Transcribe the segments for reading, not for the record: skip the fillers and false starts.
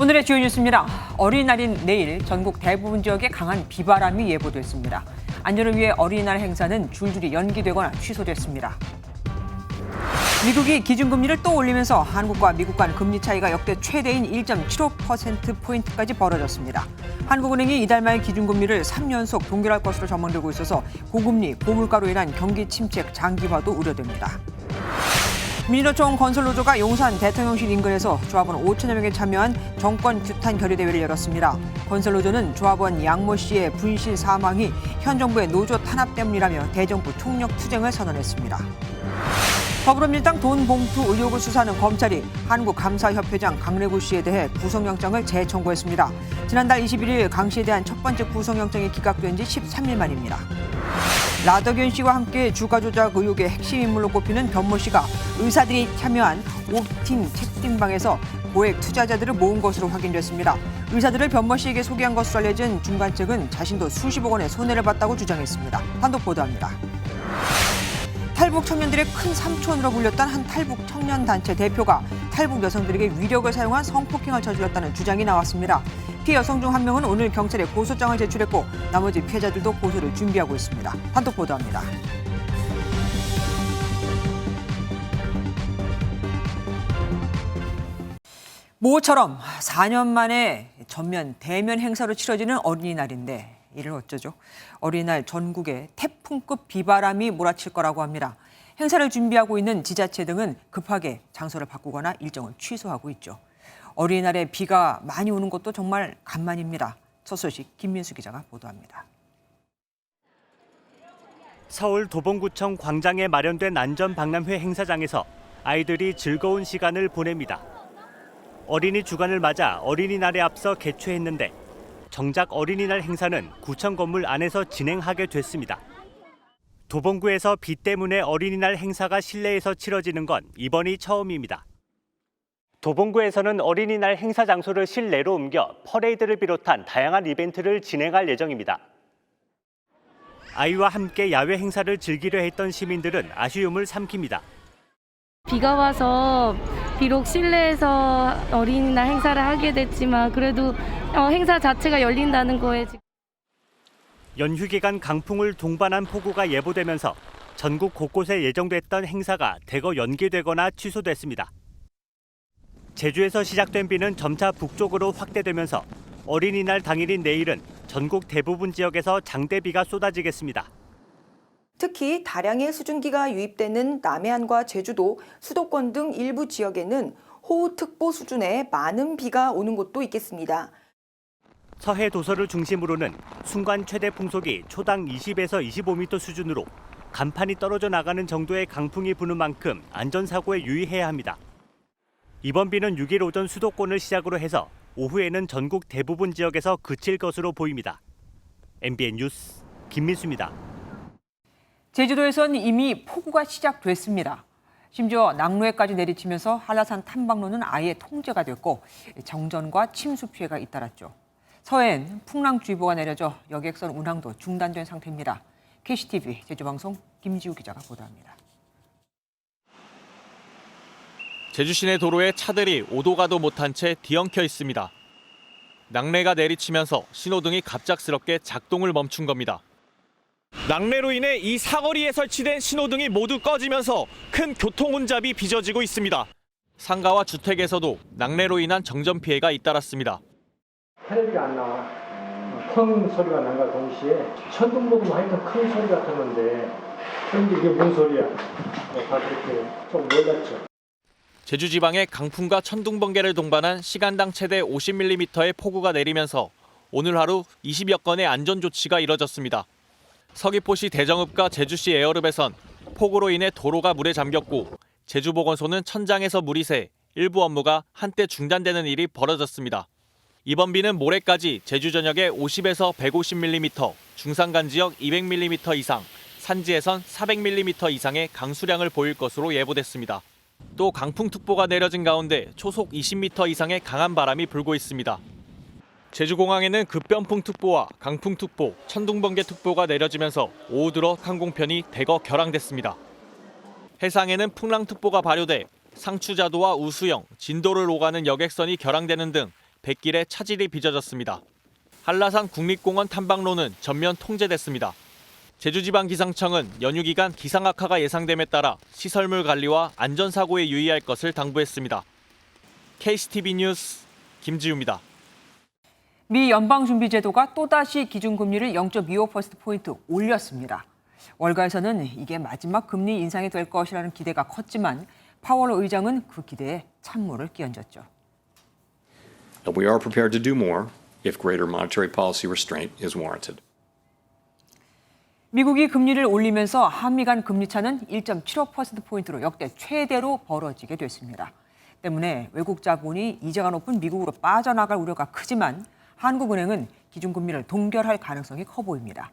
오늘의 주요 뉴스입니다. 어린이날인 내일 전국 대부분 지역에 강한 비바람이 예보됐습니다. 안전을 위해 어린이날 행사는 줄줄이 연기되거나 취소됐습니다. 미국이 기준금리를 또 올리면서 한국과 미국 간 금리 차이가 역대 최대인 1.75%포인트까지 벌어졌습니다. 한국은행이 이달 말 기준금리를 3연속 동결할 것으로 전망되고 있어서 고금리, 고물가로 인한 경기 침체 장기화도 우려됩니다. 민주노총 건설노조가 용산 대통령실 인근에서 조합원 5천여 명이 참여한 정권 규탄 결의대회를 열었습니다. 건설노조는 조합원 양모 씨의 분신 사망이 현 정부의 노조 탄압 때문이라며 대정부 총력 투쟁을 선언했습니다. 더불어민주당 돈 봉투 의혹을 수사하는 검찰이 한국감사협회장 강래구 씨에 대해 구속영장을 재청구했습니다. 지난달 21일 강 씨에 대한 첫 번째 구속영장이 기각된 지 13일 만입니다. 라더견 씨와 함께 주가 조작 의혹의 핵심 인물로 꼽히는 변모 씨가 의사들이 참여한 옵팅 채팅방에서 고액 투자자들을 모은 것으로 확인됐습니다. 의사들을 변모 씨에게 소개한 것으로 알려진 중간 측은 자신도 수십억 원의 손해를 봤다고 주장했습니다. 단독 보도합니다. 탈북 청년들의 큰 삼촌으로 불렸던 한 탈북 청년 단체 대표가 탈북 여성들에게 위력을 사용한 성폭행을 저질렀다는 주장이 나왔습니다. 피해 여성 중 한 명은 오늘 경찰에 고소장을 제출했고 나머지 피해자들도 고소를 준비하고 있습니다. 단독 보도합니다. 모처럼 4년 만에 전면 대면 행사로 치러지는 어린이날인데 이를 어쩌죠? 어린이날 전국에 태풍급 비바람이 몰아칠 거라고 합니다. 행사를 준비하고 있는 지자체 등은 급하게 장소를 바꾸거나 일정을 취소하고 있죠. 어린이날에 비가 많이 오는 것도 정말 간만입니다. 첫 소식 김민수 기자가 보도합니다. 서울 도봉구청 광장에 마련된 안전박람회 행사장에서 아이들이 즐거운 시간을 보냅니다. 어린이 주간을 맞아 어린이날에 앞서 개최했는데 정작 어린이날 행사는 구청 건물 안에서 진행하게 됐습니다. 도봉구에서 비 때문에 어린이날 행사가 실내에서 치러지는 건 이번이 처음입니다. 도봉구에서는 어린이날 행사 장소를 실내로 옮겨 퍼레이드를 비롯한 다양한 이벤트를 진행할 예정입니다. 아이와 함께 야외 행사를 즐기려 했던 시민들은 아쉬움을 삼킵니다. 비가 와서 비록 실내에서 어린이날 행사를 하게 됐지만 그래도 행사 자체가 열린다는 거에 연휴 기간 강풍을 동반한 폭우가 예보되면서 전국 곳곳에 예정됐던 행사가 대거 연기되거나 취소됐습니다. 제주에서 시작된 비는 점차 북쪽으로 확대되면서 어린이날 당일인 내일은 전국 대부분 지역에서 장대비가 쏟아지겠습니다. 특히 다량의 수증기가 유입되는 남해안과 제주도, 수도권 등 일부 지역에는 호우특보 수준의 많은 비가 오는 곳도 있겠습니다. 서해 도서를 중심으로는 순간 최대 풍속이 초당 20에서 25m 수준으로 간판이 떨어져 나가는 정도의 강풍이 부는 만큼 안전사고에 유의해야 합니다. 이번 비는 6일 오전 수도권을 시작으로 해서 오후에는 전국 대부분 지역에서 그칠 것으로 보입니다. MBN 뉴스 김민수입니다. 제주도에선 이미 폭우가 시작됐습니다. 심지어 낙로에까지 내리치면서 한라산 탐방로는 아예 통제가 됐고 정전과 침수 피해가 잇따랐죠. 서해엔 풍랑주의보가 내려져 여객선 운항도 중단된 상태입니다. KCTV 제주방송 김지우 기자가 보도합니다. 제주 시내 도로에 차들이 오도 가도 못한 채 뒤엉켜 있습니다. 낙뢰가 내리치면서 신호등이 갑작스럽게 작동을 멈춘 겁니다. 낙뢰로 인해 이 사거리에 설치된 신호등이 모두 꺼지면서 큰 교통 혼잡이 빚어지고 있습니다. 상가와 주택에서도 낙뢰로 인한 정전 피해가 잇따랐습니다. 텔레비가 안 나와. 펑 소리가 난과 동시에 천둥보도 하여튼 큰 소리 같았는데 근데 이게 뭔 소리야? 다 그렇게 좀 놀랐죠. 제주 지방에 강풍과 천둥 번개를 동반한 시간당 최대 50mm의 폭우가 내리면서 오늘 하루 20여 건의 안전 조치가 이뤄졌습니다. 서귀포시 대정읍과 제주시 에어읍에선 폭우로 인해 도로가 물에 잠겼고 제주보건소는 천장에서 물이 새 일부 업무가 한때 중단되는 일이 벌어졌습니다. 이번 비는 모레까지 제주 전역에 50에서 150mm, 중산간 지역 200mm 이상, 산지에선 400mm 이상의 강수량을 보일 것으로 예보됐습니다. 또 강풍특보가 내려진 가운데 초속 20m 이상의 강한 바람이 불고 있습니다. 제주공항에는 급변풍특보와 강풍특보, 천둥번개특보가 내려지면서 오후 들어 항공편이 대거 결항됐습니다. 해상에는 풍랑특보가 발효돼 상추자도와 우수영, 진도를 오가는 여객선이 결항되는 등 백길에 차질이 빚어졌습니다. 한라산 국립공원 탐방로는 전면 통제됐습니다. 제주지방기상청은 연휴 기간 기상 악화가 예상됨에 따라 시설물 관리와 안전사고에 유의할 것을 당부했습니다. KCTV 뉴스 김지우입니다. 미 연방준비제도가 또다시 기준금리를 0.25%포인트 올렸습니다. 월가에서는 이게 마지막 금리 인상이 될 것이라는 기대가 컸지만 파월 의장은 그 기대에 찬물을 끼얹었죠. We are prepared to do more if greater monetary policy restraint is warranted. 미국이 금리를 올리면서 한미 간 금리 차는 1.75%포인트로 역대 최대로 벌어지게 됐습니다. 때문에 외국 자본이 이자가 높은 미국으로 빠져나갈 우려가 크지만 한국은행은 기준금리를 동결할 가능성이 커 보입니다.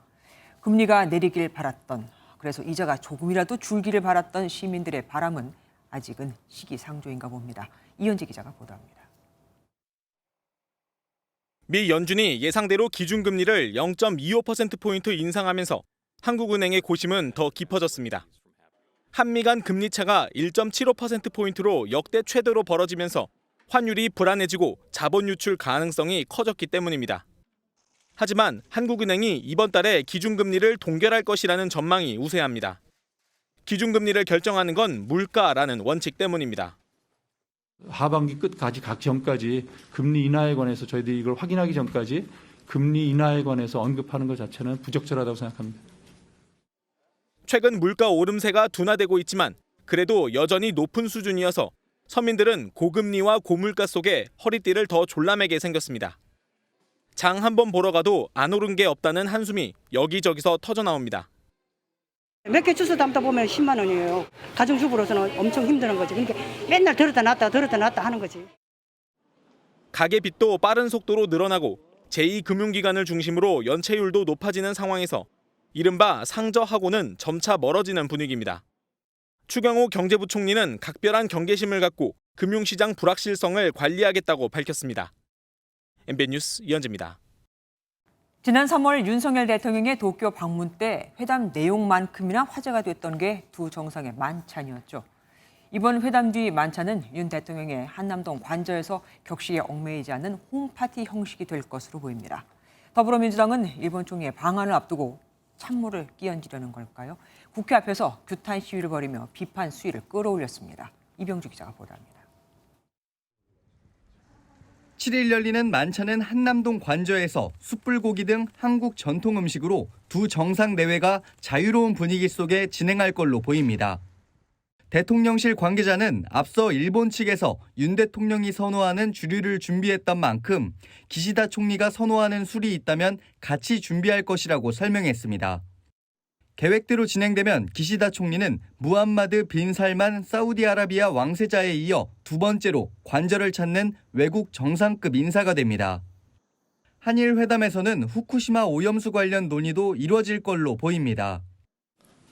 금리가 내리길 바랐던, 그래서 이자가 조금이라도 줄기를 바랐던 시민들의 바람은 아직은 시기상조인가 봅니다. 이현지 기자가 보도합니다. 미 연준이 예상대로 기준금리를 0.25%포인트 인상하면서 한국은행의 고심은 더 깊어졌습니다. 한미 간 금리차가 1.75%포인트로 역대 최대로 벌어지면서 환율이 불안해지고 자본 유출 가능성이 커졌기 때문입니다. 하지만 한국은행이 이번 달에 기준금리를 동결할 것이라는 전망이 우세합니다. 기준금리를 결정하는 건 물가라는 원칙 때문입니다. 하반기 끝까지 각 전까지 금리 인하에 관해서 저희들이 이걸 확인하기 전까지 금리 인하에 관해서 언급하는 것 자체는 부적절하다고 생각합니다. 최근 물가 오름세가 둔화되고 있지만 그래도 여전히 높은 수준이어서 서민들은 고금리와 고물가 속에 허리띠를 더 졸라매게 생겼습니다. 장 한 번 보러 가도 안 오른 게 없다는 한숨이 여기저기서 터져나옵니다. 몇 개 주워 담다 보면 10만 원이에요. 가정주부로서는 엄청 힘든 거지. 그러니까 맨날 들었다 놨다 하는 거지. 가계 빚도 빠른 속도로 늘어나고 제2금융기관을 중심으로 연체율도 높아지는 상황에서 이른바 상저하고는 점차 멀어지는 분위기입니다. 추경호 경제부총리는 각별한 경계심을 갖고 금융시장 불확실성을 관리하겠다고 밝혔습니다. MBN 뉴스 이현지입니다. 지난 3월 윤석열 대통령의 도쿄 방문 때 회담 내용만큼이나 화제가 됐던 게 두 정상의 만찬이었죠. 이번 회담 뒤 만찬은 윤 대통령의 한남동 관저에서 격식에 얽매이지 않는 홈파티 형식이 될 것으로 보입니다. 더불어민주당은 일본 총리의 방한을 앞두고 찬물을 끼얹으려는 걸까요? 국회 앞에서 규탄 시위를 벌이며 비판 수위를 끌어올렸습니다. 이병주 기자가 보도합니다. 7일 열리는 만찬은 한남동 관저에서 숯불고기 등 한국 전통 음식으로 두 정상 내외가 자유로운 분위기 속에 진행할 걸로 보입니다. 대통령실 관계자는 앞서 일본 측에서 윤 대통령이 선호하는 주류를 준비했던 만큼 기시다 총리가 선호하는 술이 있다면 같이 준비할 것이라고 설명했습니다. 계획대로 진행되면 기시다 총리는 무함마드 빈 살만 사우디아라비아 왕세자에 이어 두 번째로 관저를 찾는 외국 정상급 인사가 됩니다. 한일 회담에서는 후쿠시마 오염수 관련 논의도 이뤄질 걸로 보입니다.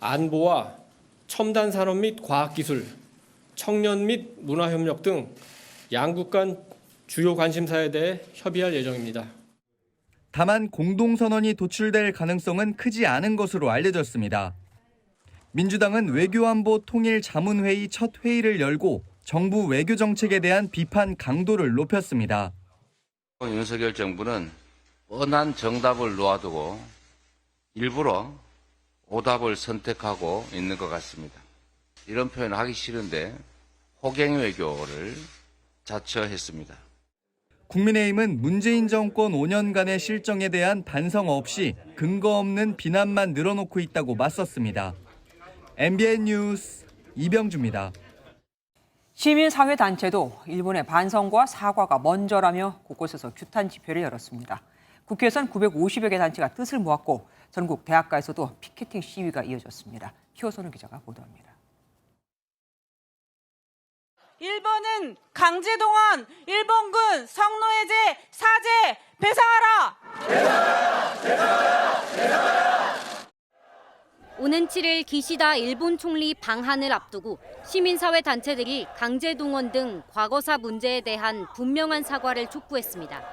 안보와 첨단 산업 및 과학기술, 청년 및 문화협력 등 양국 간 주요 관심사에 대해 협의할 예정입니다. 다만 공동선언이 도출될 가능성은 크지 않은 것으로 알려졌습니다. 민주당은 외교안보 통일자문회의 첫 회의를 열고 정부 외교정책에 대한 비판 강도를 높였습니다. 윤석열 정부는 뻔한 정답을 놓아두고 일부러 오답을 선택하고 있는 것 같습니다. 이런 표현을 하기 싫은데 호갱 외교를 자처했습니다. 국민의힘은 문재인 정권 5년간의 실정에 대한 반성 없이 근거 없는 비난만 늘어놓고 있다고 맞섰습니다. MBN 뉴스 이병주입니다. 시민사회단체도 일본의 반성과 사과가 먼저라며 곳곳에서 규탄 집회를 열었습니다. 국회에선 950여 개 단체가 뜻을 모았고 전국 대학가에서도 피켓팅 시위가 이어졌습니다. 희호선우 기자가 보도합니다. 일본은 강제동원, 일본군 성노예제 사죄 배상하라! 오는 7일 기시다 일본 총리 방한을 앞두고 시민사회 단체들이 강제동원 등 과거사 문제에 대한 분명한 사과를 촉구했습니다.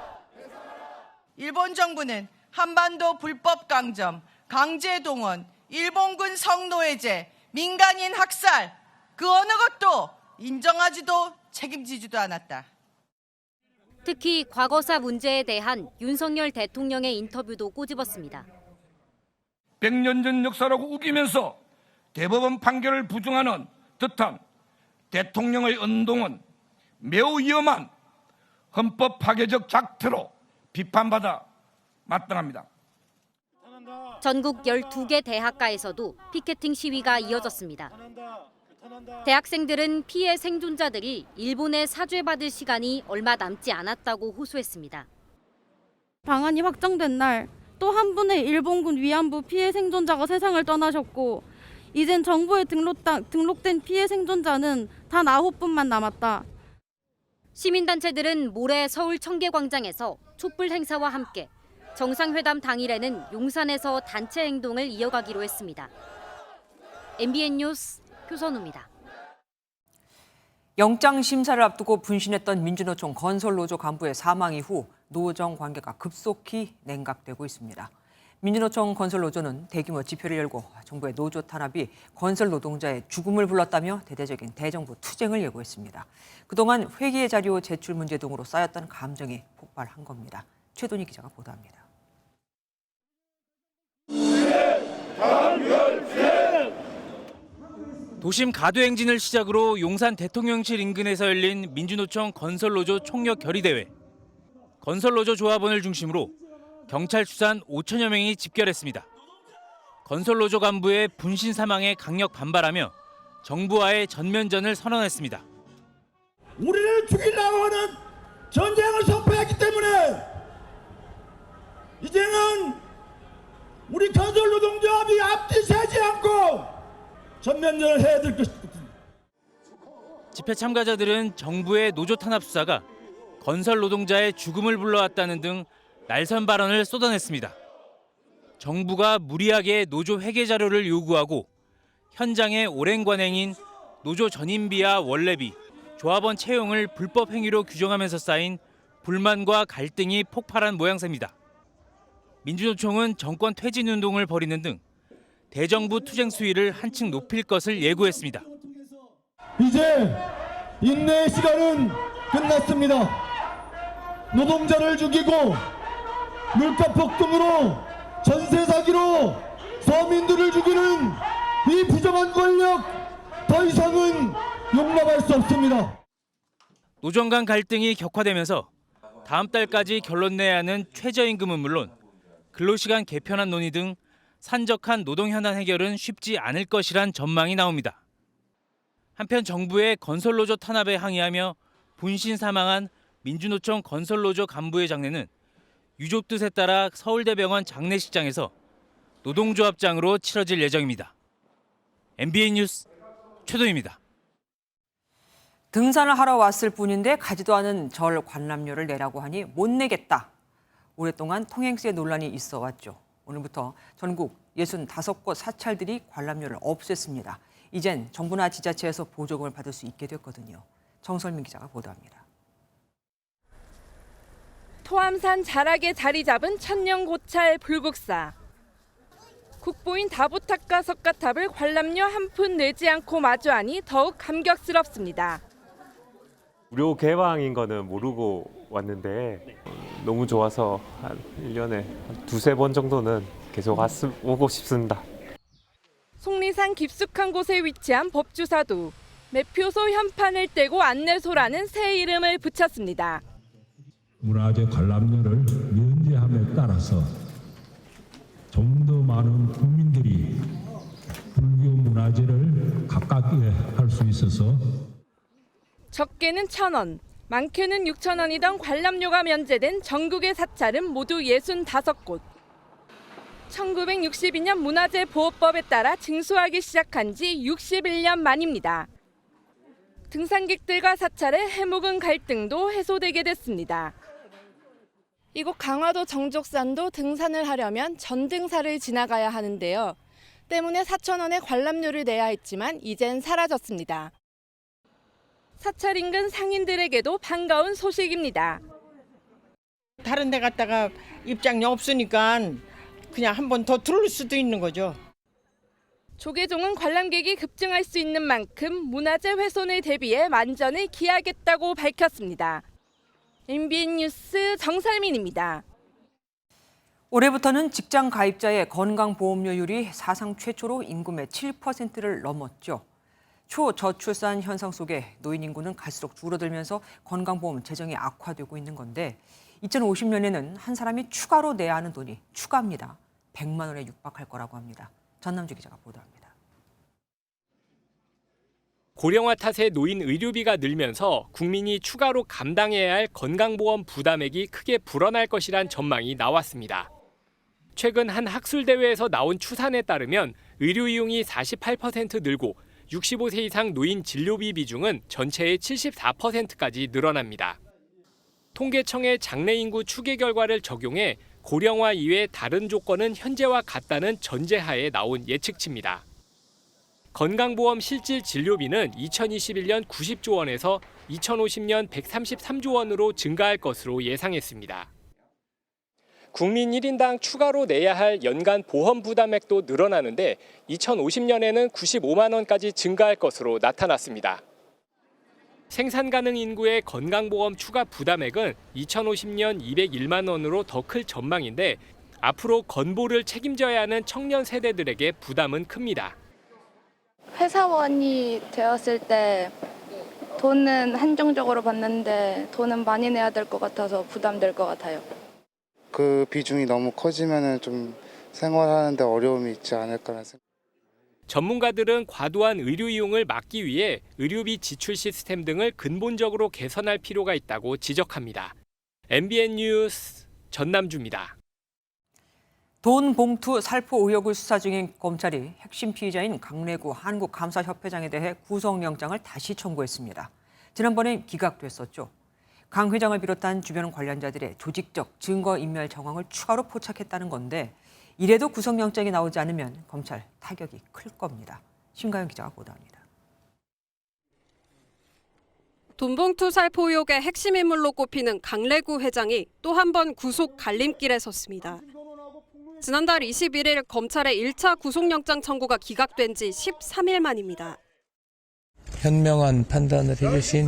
일본 정부는 한반도 불법 강점, 강제동원, 일본군 성노예제, 민간인 학살, 그 어느 것도 인정하지도 책임지지도 않았다. 특히 과거사 문제에 대한 윤석열 대통령의 인터뷰도 꼬집었습니다. 100년 전 역사라고 우기면서 대법원 판결을 부정하는 듯한 대통령의 언동은 매우 위험한 헌법 파괴적 작태로 비판받아 마땅합니다. 전국 12개 대학가에서도 피케팅 시위가 이어졌습니다. 대학생들은 피해 생존자들이 일본에 사죄받을 시간이 얼마 남지 않았다고 호소했습니다. 방안이 확정된 날 또 한 분의 일본군 위안부 피해 생존자가 세상을 떠나셨고 이젠 정부에 등록된 피해 생존자는 단 9분만 남았다. 시민단체들은 모레 서울 청계광장에서 촛불 행사와 함께 정상회담 당일에는 용산에서 단체 행동을 이어가기로 했습니다. MBN 뉴스 표선우입니다. 영장 심사를 앞두고 분신했던 민주노총 건설노조 간부의 사망 이후 노정 관계가 급속히 냉각되고 있습니다. 민주노총 건설노조는 대규모 집회를 열고 정부의 노조 탄압이 건설 노동자의 죽음을 불렀다며 대대적인 대정부 투쟁을 예고했습니다. 그동안 회기의 자료 제출 문제 등으로 쌓였던 감정이 폭발한 겁니다. 최돈희 기자가 보도합니다. 도심 가도행진을 시작으로 용산 대통령실 인근에서 열린 민주노총 건설노조 총력 결의대회. 건설노조 조합원을 중심으로 경찰 추산 5천여 명이 집결했습니다. 건설노조 간부의 분신 사망에 강력 반발하며 정부와의 전면전을 선언했습니다. 우리를 죽이려고 하는 전쟁을 선포했기 때문에 이제는 우리 건설노동조합이 앞뒤 세지 않고 전면전을 해야 될 것입니다. 집회 참가자들은 정부의 노조 탄압 수사가 건설 노동자의 죽음을 불러왔다는 등 날선 발언을 쏟아냈습니다. 정부가 무리하게 노조 회계 자료를 요구하고 현장의 오랜 관행인 노조 전임비와 원래비, 조합원 채용을 불법 행위로 규정하면서 쌓인 불만과 갈등이 폭발한 모양새입니다. 민주노총은 정권 퇴진 운동을 벌이는 등 대정부 투쟁 수위를 한층 높일 것을 예고했습니다. 이제 인내의 시간은 끝났습니다. 노동자를 죽이고 물가 폭등으로 전세 사기로 서민들을 죽이는 이 부정한 권력 더 이상은 용납할 수 없습니다. 노정 간 갈등이 격화되면서 다음 달까지 결론 내야 하는 최저임금은 물론 근로시간 개편안 논의 등 산적한 노동 현안 해결은 쉽지 않을 것이란 전망이 나옵니다. 한편 정부의 건설노조 탄압에 항의하며 분신 사망한 민주노총 건설노조 간부의 장례는 유족 뜻에 따라 서울대병원 장례식장에서 노동조합장으로 치러질 예정입니다. MBN 뉴스 최도입니다. 등산을 하러 왔을 뿐인데 가지도 않은 절 관람료를 내라고 하니 못 내겠다. 오랫동안 통행세 논란이 있어 왔죠. 오늘부터 전국 65곳 사찰들이 관람료를 없앴습니다. 이젠 정부나 지자체에서 보조금을 받을 수 있게 됐거든요. 정설민 기자가 보도합니다. 토암산 자락에 자리 잡은 천년 고찰 불국사. 국보인 다부탑과 석가탑을 관람료 한 푼 내지 않고 마주하니 더욱 감격스럽습니다. 무료 개방인 거는 모르고 왔는데 너무 좋아서 한 1년에 두세 번 정도는 계속 오고 싶습니다. 속리산 깊숙한 곳에 위치한 법주사도 매표소 현판을 떼고 안내소라는 새 이름을 붙였습니다. 문화재 관람료를 면제함에 따라서 좀 더 많은 국민들이 불교 문화재를 가깝게 할 수 있어서 적게는 1,000원, 많게는 6,000원이던 관람료가 면제된 전국의 사찰은 모두 65곳. 1962년 문화재보호법에 따라 징수하기 시작한 지 61년 만입니다. 등산객들과 사찰의 해묵은 갈등도 해소되게 됐습니다. 이곳 강화도 정족산도 등산을 하려면 전등사를 지나가야 하는데요. 때문에 4,000원의 관람료를 내야 했지만 이젠 사라졌습니다. 사찰 인근 상인들에게도 반가운 소식입니다. 다른 데 갔다가 입장료 없으니까 그냥 한 번 더 들을 수도 있는 거죠. 조계종은 관람객이 급증할 수 있는 만큼 문화재 훼손을 대비해 만전을 기하겠다고 밝혔습니다. MBN 뉴스 정설민입니다. 올해부터는 직장 가입자의 건강보험료율이 사상 최초로 임금의 7%를 넘었죠. 초저출산 현상 속에 노인 인구는 갈수록 줄어들면서 건강보험 재정이 악화되고 있는 건데 2050년에는 한 사람이 추가로 내야 하는 돈이 추가입니다. 100만 원에 육박할 거라고 합니다. 전남주 기자가 보도합니다. 고령화 탓에 노인 의료비가 늘면서 국민이 추가로 감당해야 할 건강보험 부담액이 크게 불어날 것이란 전망이 나왔습니다. 최근 한 학술대회에서 나온 추산에 따르면 의료 이용이 48% 늘고 65세 이상 노인 진료비 비중은 전체의 74%까지 늘어납니다. 통계청의 장래 인구 추계 결과를 적용해 고령화 이외 다른 조건은 현재와 같다는 전제하에 나온 예측치입니다. 건강보험 실질 진료비는 2021년 90조 원에서 2050년 133조 원으로 증가할 것으로 예상했습니다. 국민 1인당 추가로 내야 할 연간 보험 부담액도 늘어나는데 2050년에는 95만 원까지 증가할 것으로 나타났습니다. 생산 가능 인구의 건강보험 추가 부담액은 2050년 201만 원으로 더 클 전망인데 앞으로 건보를 책임져야 하는 청년 세대들에게 부담은 큽니다. 회사원이 되었을 때 돈은 한정적으로 받는데 돈은 많이 내야 될 것 같아서 부담될 것 같아요. 그 비중이 너무 커지면은 좀 생활하는데 어려움이 있지 않을까라는 생각. 전문가들은 과도한 의료 이용을 막기 위해 의료비 지출 시스템 등을 근본적으로 개선할 필요가 있다고 지적합니다. MBN 뉴스 전남주입니다. 돈 봉투 살포 의혹을 수사 중인 검찰이 핵심 피의자인 강래구 한국감사협회장에 대해 구속영장을 다시 청구했습니다. 지난번엔 기각됐었죠. 강 회장을 비롯한 주변 관련자들의 조직적 증거인멸 정황을 추가로 포착했다는 건데 이래도 구속영장이 나오지 않으면 검찰 타격이 클 겁니다. 심가영 기자가 보도합니다. 돈봉투 살포 의혹의 핵심 인물로 꼽히는 강래구 회장이 또 한 번 구속 갈림길에 섰습니다. 지난달 21일 검찰의 1차 구속영장 청구가 기각된 지 13일 만입니다. 현명한 판단을 해주신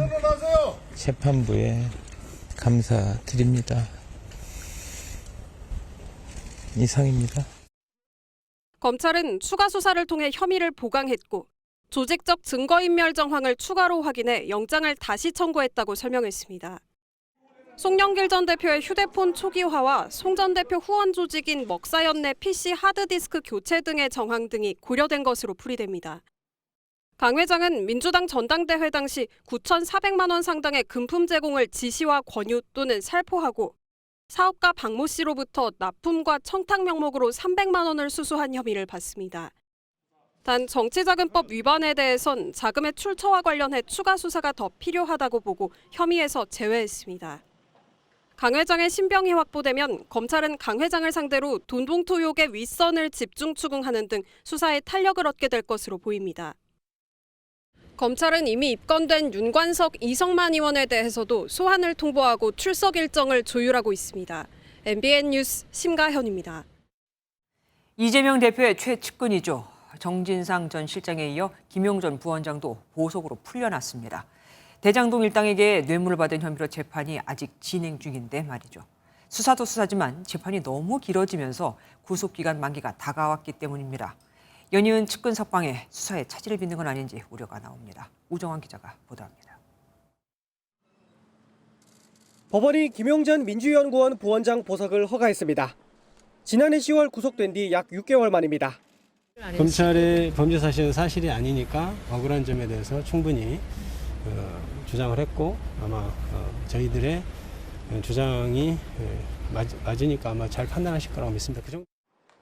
재판부에 감사드립니다. 이상입니다. 검찰은 추가 수사를 통해 혐의를 보강했고 조직적 증거인멸 정황을 추가로 확인해 영장을 다시 청구했다고 설명했습니다. 송영길 전 대표의 휴대폰 초기화와 송 전 대표 후원 조직인 먹사연 내 PC 하드디스크 교체 등의 정황 등이 고려된 것으로 풀이됩니다. 강 회장은 민주당 전당대회 당시 9,400만 원 상당의 금품 제공을 지시와 권유 또는 살포하고 사업가 박모 씨로부터 납품과 청탁 명목으로 300만 원을 수수한 혐의를 받습니다. 단 정치자금법 위반에 대해선 자금의 출처와 관련해 추가 수사가 더 필요하다고 보고 혐의에서 제외했습니다. 강 회장의 신병이 확보되면 검찰은 강 회장을 상대로 돈봉투 의혹의 윗선을 집중 추궁하는 등 수사에 탄력을 얻게 될 것으로 보입니다. 검찰은 이미 입건된 윤관석, 이성만 의원에 대해서도 소환을 통보하고 출석 일정을 조율하고 있습니다. MBN 뉴스 심가현입니다. 이재명 대표의 최측근이죠. 정진상 전 실장에 이어 김용전 부원장도 보석으로 풀려났습니다. 대장동 일당에게 뇌물을 받은 혐의로 재판이 아직 진행 중인데 말이죠. 수사도 수사지만 재판이 너무 길어지면서 구속기간 만기가 다가왔기 때문입니다. 연이은 측근 석방에 수사에 차질을 빚는 건 아닌지 우려가 나옵니다. 우정환 기자가 보도합니다. 법원이 김용전 민주연구원 부원장 보석을 허가했습니다. 지난해 10월 구속된 뒤 약 6개월 만입니다. 검찰의 범죄 사실은 사실이 아니니까 억울한 점에 대해서 충분히 주장을 했고 아마 저희들의 주장이 맞으니까 아마 잘 판단하실 거라고 믿습니다.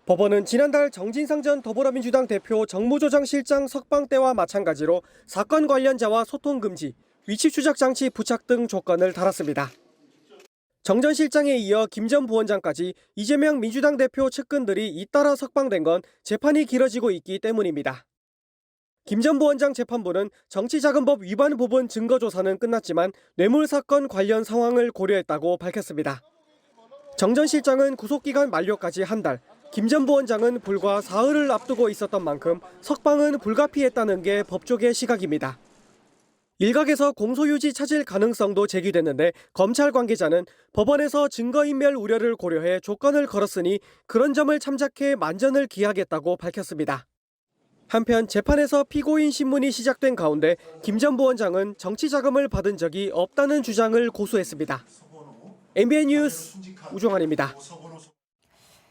법원은 지난달 정진상 전 더불어민주당 대표 정무조정실장 석방 때와 마찬가지로 사건 관련자와 소통 금지, 위치 추적 장치 부착 등 조건을 달았습니다. 정 전 실장에 이어 김 전 부원장까지 이재명 민주당 대표 측근들이 잇따라 석방된 건 재판이 길어지고 있기 때문입니다. 김 전 부원장 재판부는 정치자금법 위반 부분 증거조사는 끝났지만 뇌물 사건 관련 상황을 고려했다고 밝혔습니다. 정 전 실장은 구속기간 만료까지 한 달, 김 전 부원장은 불과 사흘을 앞두고 있었던 만큼 석방은 불가피했다는 게 법조계 시각입니다. 일각에서 공소유지 찾을 가능성도 제기됐는데 검찰 관계자는 법원에서 증거인멸 우려를 고려해 조건을 걸었으니 그런 점을 참작해 만전을 기하겠다고 밝혔습니다. 한편 재판에서 피고인 신문이 시작된 가운데 김 전 부원장은 정치 자금을 받은 적이 없다는 주장을 고수했습니다. MBN 뉴스 우종환입니다.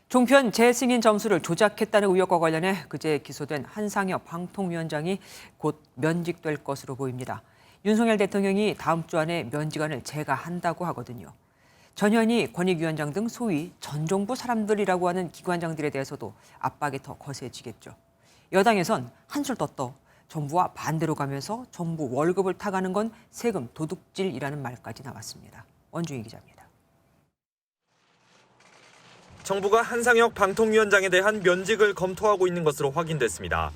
종편 재승인 점수를 조작했다는 의혹과 관련해 그제 기소된 한상혁 방통위원장이 곧 면직될 것으로 보입니다. 윤석열 대통령이 다음 주 안에 면직안을 제거한다고 하거든요. 전현희 권익위원장 등 소위 전 정부 사람들이라고 하는 기관장들에 대해서도 압박이 더 거세지겠죠. 여당에선 한술 더 떠 정부와 반대로 가면서 정부 월급을 타가는 건 세금 도둑질이라는 말까지 나왔습니다. 원중희 기자입니다. 정부가 한상혁 방통위원장에 대한 면직을 검토하고 있는 것으로 확인됐습니다.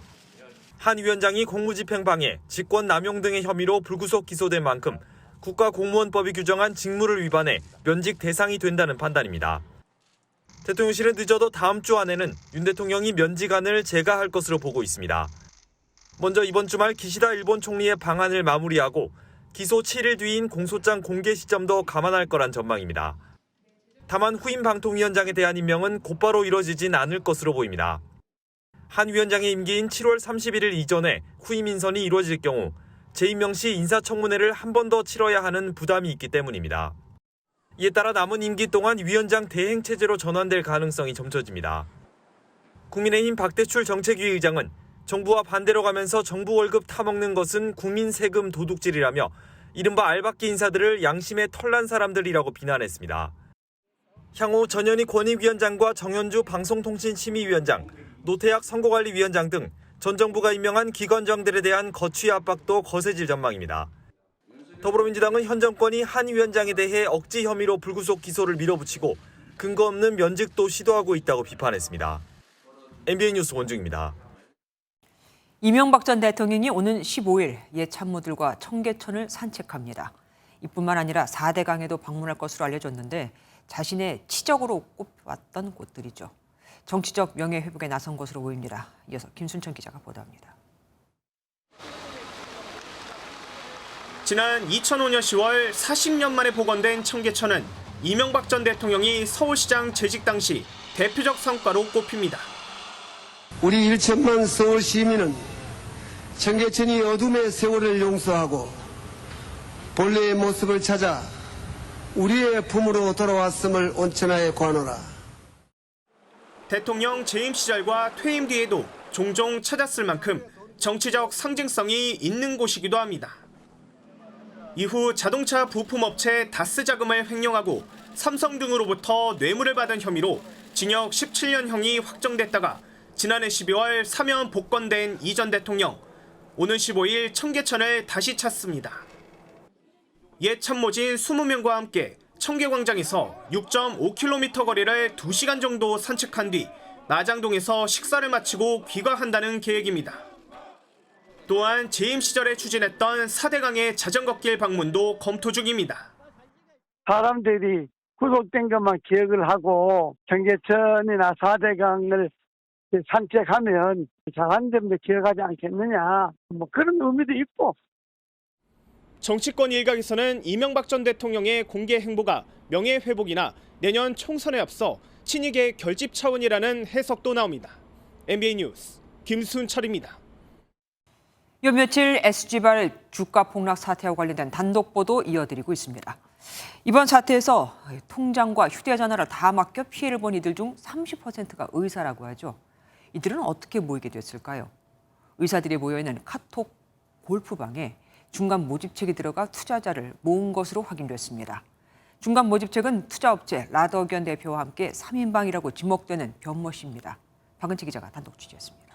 한 위원장이 공무집행방해, 직권남용 등의 혐의로 불구속 기소된 만큼 국가공무원법이 규정한 직무를 위반해 면직 대상이 된다는 판단입니다. 대통령실은 늦어도 다음 주 안에는 윤 대통령이 면직안을 제거할 것으로 보고 있습니다. 먼저 이번 주말 기시다 일본 총리의 방한을 마무리하고 기소 7일 뒤인 공소장 공개 시점도 감안할 거란 전망입니다. 다만 후임 방통위원장에 대한 임명은 곧바로 이뤄지진 않을 것으로 보입니다. 한 위원장의 임기인 7월 31일 이전에 후임 인선이 이루어질 경우 재임명 시 인사청문회를 한 번 더 치러야 하는 부담이 있기 때문입니다. 이에 따라 남은 임기 동안 위원장 대행 체제로 전환될 가능성이 점쳐집니다. 국민의힘 박대출 정책위 의장은 정부와 반대로 가면서 정부 월급 타먹는 것은 국민 세금 도둑질이라며 이른바 알박기 인사들을 양심에 털난 사람들이라고 비난했습니다. 향후 전현희 권익위원장과 정현주 방송통신심의위원장, 노태학 선거관리위원장 등 전 정부가 임명한 기관장들에 대한 거취 압박도 거세질 전망입니다. 더불어민주당은 현 정권이 한 위원장에 대해 억지 혐의로 불구속 기소를 밀어붙이고 근거 없는 면직도 시도하고 있다고 비판했습니다. MBN 뉴스 원중입니다. 이명박 전 대통령이 오는 15일 옛 참모들과 청계천을 산책합니다. 이뿐만 아니라 4대 강에도 방문할 것으로 알려졌는데 자신의 치적으로 꼽았던 곳들이죠. 정치적 명예회복에 나선 것으로 보입니다. 이어서 김순천 기자가 보도합니다. 지난 2005년 10월 40년 만에 복원된 청계천은 이명박 전 대통령이 서울시장 재직 당시 대표적 성과로 꼽힙니다. 우리 1천만 서울 시민은 청계천이 어둠의 세월을 용서하고 본래의 모습을 찾아 우리의 품으로 돌아왔음을 온천하에 관하라. 대통령 재임 시절과 퇴임 뒤에도 종종 찾았을 만큼 정치적 상징성이 있는 곳이기도 합니다. 이후 자동차 부품업체 다스 자금을 횡령하고 삼성 등으로부터 뇌물을 받은 혐의로 징역 17년형이 확정됐다가 지난해 12월 사면 복권된 이 전 대통령, 오는 15일 청계천을 다시 찾습니다. 옛 참모진 20명과 함께 청계광장에서 6.5km 거리를 2시간 정도 산책한 뒤 마장동에서 식사를 마치고 귀가한다는 계획입니다. 또한 재임 시절에 추진했던 4대강의 자전거길 방문도 검토 중입니다. 사람들이 구속된 것만 기억을 하고 청계천이나 4대강을 산책하면 잘한 점도 기억하지 않겠느냐, 그런 의미도 있고. 정치권 일각에서는 이명박 전 대통령의 공개 행보가 명예회복이나 내년 총선에 앞서 친이계 결집 차원이라는 해석도 나옵니다. MBN 뉴스 김순철입니다. 요 며칠 SG발 주가 폭락 사태와 관련된 단독 보도 이어드리고 있습니다. 이번 사태에서 통장과 휴대전화를 다 맡겨 피해를 본 이들 중 30%가 의사라고 하죠. 이들은 어떻게 모이게 됐을까요? 의사들이 모여있는 카톡 골프방에 중간 모집책이 들어가 투자자를 모은 것으로 확인됐습니다. 중간 모집책은 투자업체 라더견 대표와 함께 3인방이라고 지목되는 변모 씨입니다. 박은채 기자가 단독 취재했습니다.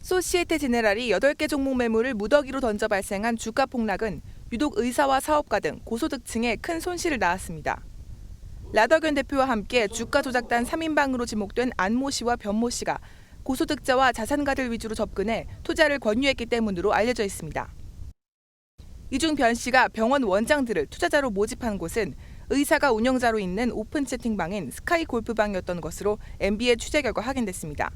소시에테 제네랄이 8개 종목 매물을 무더기로 던져 발생한 주가 폭락은 유독 의사와 사업가 등 고소득층에 큰 손실을 낳았습니다. 라더견 대표와 함께 주가 조작단 3인방으로 지목된 안모 씨와 변모 씨가 고소득자와 자산가들 위주로 접근해 투자를 권유했기 때문으로 알려져 있습니다. 이 중 변 씨가 병원 원장들을 투자자로 모집한 곳은 의사가 운영자로 있는 오픈 채팅방인 스카이 골프방이었던 것으로 MB의 취재 결과 확인됐습니다.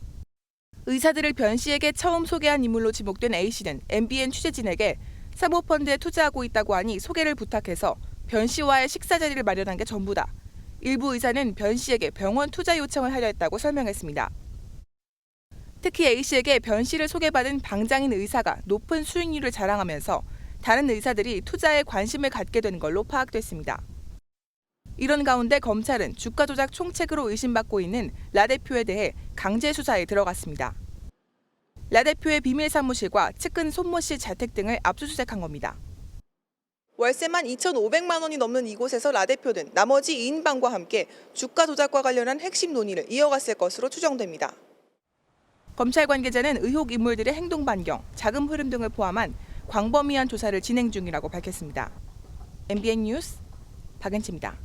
의사들을 변 씨에게 처음 소개한 인물로 지목된 A 씨는 MBN 취재진에게 사모펀드에 투자하고 있다고 하니 소개를 부탁해서 변 씨와의 식사 자리를 마련한 게 전부다. 일부 의사는 변 씨에게 병원 투자 요청을 하려 했다고 설명했습니다. 특히 A 씨에게 변 씨를 소개받은 방장인 의사가 높은 수익률을 자랑하면서 다른 의사들이 투자에 관심을 갖게 된 걸로 파악됐습니다. 이런 가운데 검찰은 주가 조작 총책으로 의심받고 있는 라 대표에 대해 강제 수사에 들어갔습니다. 라 대표의 비밀 사무실과 측근 손모 씨 자택 등을 압수수색한 겁니다. 월세만 2,500만 원이 넘는 이곳에서 라 대표는 나머지 2인방과 함께 주가 조작과 관련한 핵심 논의를 이어갔을 것으로 추정됩니다. 검찰 관계자는 의혹 인물들의 행동 반경, 자금 흐름 등을 포함한 광범위한 조사를 진행 중이라고 밝혔습니다. MBN 뉴스 박은치입니다.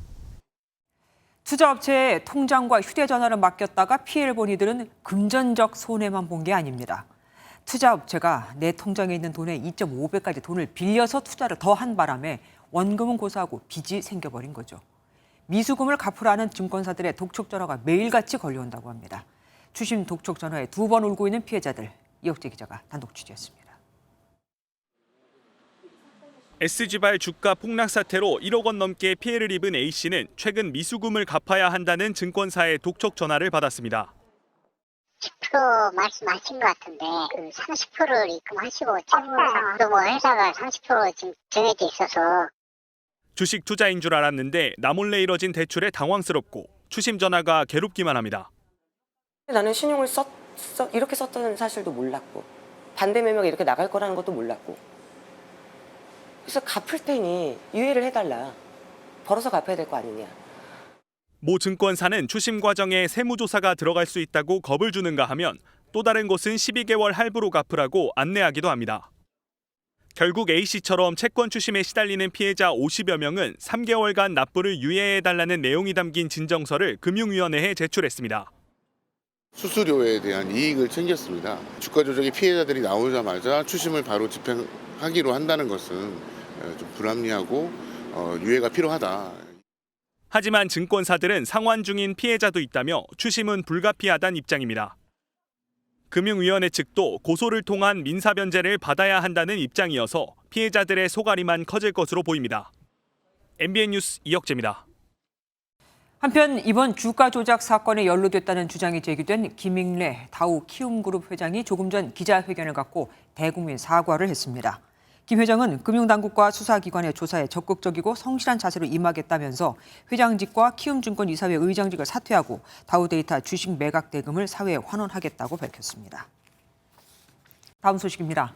투자업체에 통장과 휴대전화를 맡겼다가 피해를 본 이들은 금전적 손해만 본 게 아닙니다. 투자업체가 내 통장에 있는 돈의 2.5배까지 돈을 빌려서 투자를 더 한 바람에 원금은 고사하고 빚이 생겨버린 거죠. 미수금을 갚으라는 증권사들의 독촉 전화가 매일같이 걸려온다고 합니다. 추심 독촉 전화에 2번 울고 있는 피해자들, 이혁재 기자가 단독 취재했습니다. SG발 주가 폭락 사태로 1억 원 넘게 피해를 입은 A씨는 최근 미수금을 갚아야 한다는 증권사의 독촉 전화를 받았습니다. 10% 말씀하신 것 같은데 그 30%를 입금하시고 또 뭐 회사가 30% 지금 정해져 있어서 주식 투자인 줄 알았는데 나 몰래 이뤄진 대출에 당황스럽고 추심 전화가 괴롭기만 합니다. 나는 신용을 이렇게 썼다는 사실도 몰랐고 반대 매매가 이렇게 나갈 거라는 것도 몰랐고 그래서 갚을 테니 유예를 해달라. 벌어서 갚아야 될 거 아니냐. 모 증권사는 추심 과정에 세무조사가 들어갈 수 있다고 겁을 주는가 하면 또 다른 곳은 12개월 할부로 갚으라고 안내하기도 합니다. 결국 A씨처럼 채권 추심에 시달리는 피해자 50여 명은 3개월간 납부를 유예해달라는 내용이 담긴 진정서를 금융위원회에 제출했습니다. 수수료에 대한 이익을 챙겼습니다. 주가 조작의 피해자들이 나오자마자 추심을 바로 집행하기로 한다는 것은 좀 불합리하고 유예가 필요하다. 하지만 증권사들은 상환 중인 피해자도 있다며 추심은 불가피하다는 입장입니다. 금융위원회 측도 고소를 통한 민사변제를 받아야 한다는 입장이어서 피해자들의 속앓이만 커질 것으로 보입니다. MBN 뉴스 이혁재입니다. 한편 이번 주가 조작 사건에 연루됐다는 주장이 제기된 김익래 다우 키움그룹 회장이 조금 전 기자회견을 갖고 대국민 사과를 했습니다. 김 회장은 금융당국과 수사기관의 조사에 적극적이고 성실한 자세로 임하겠다면서 회장직과 키움증권 이사회 의장직을 사퇴하고 다우데이터 주식 매각 대금을 사회에 환원하겠다고 밝혔습니다. 다음 소식입니다.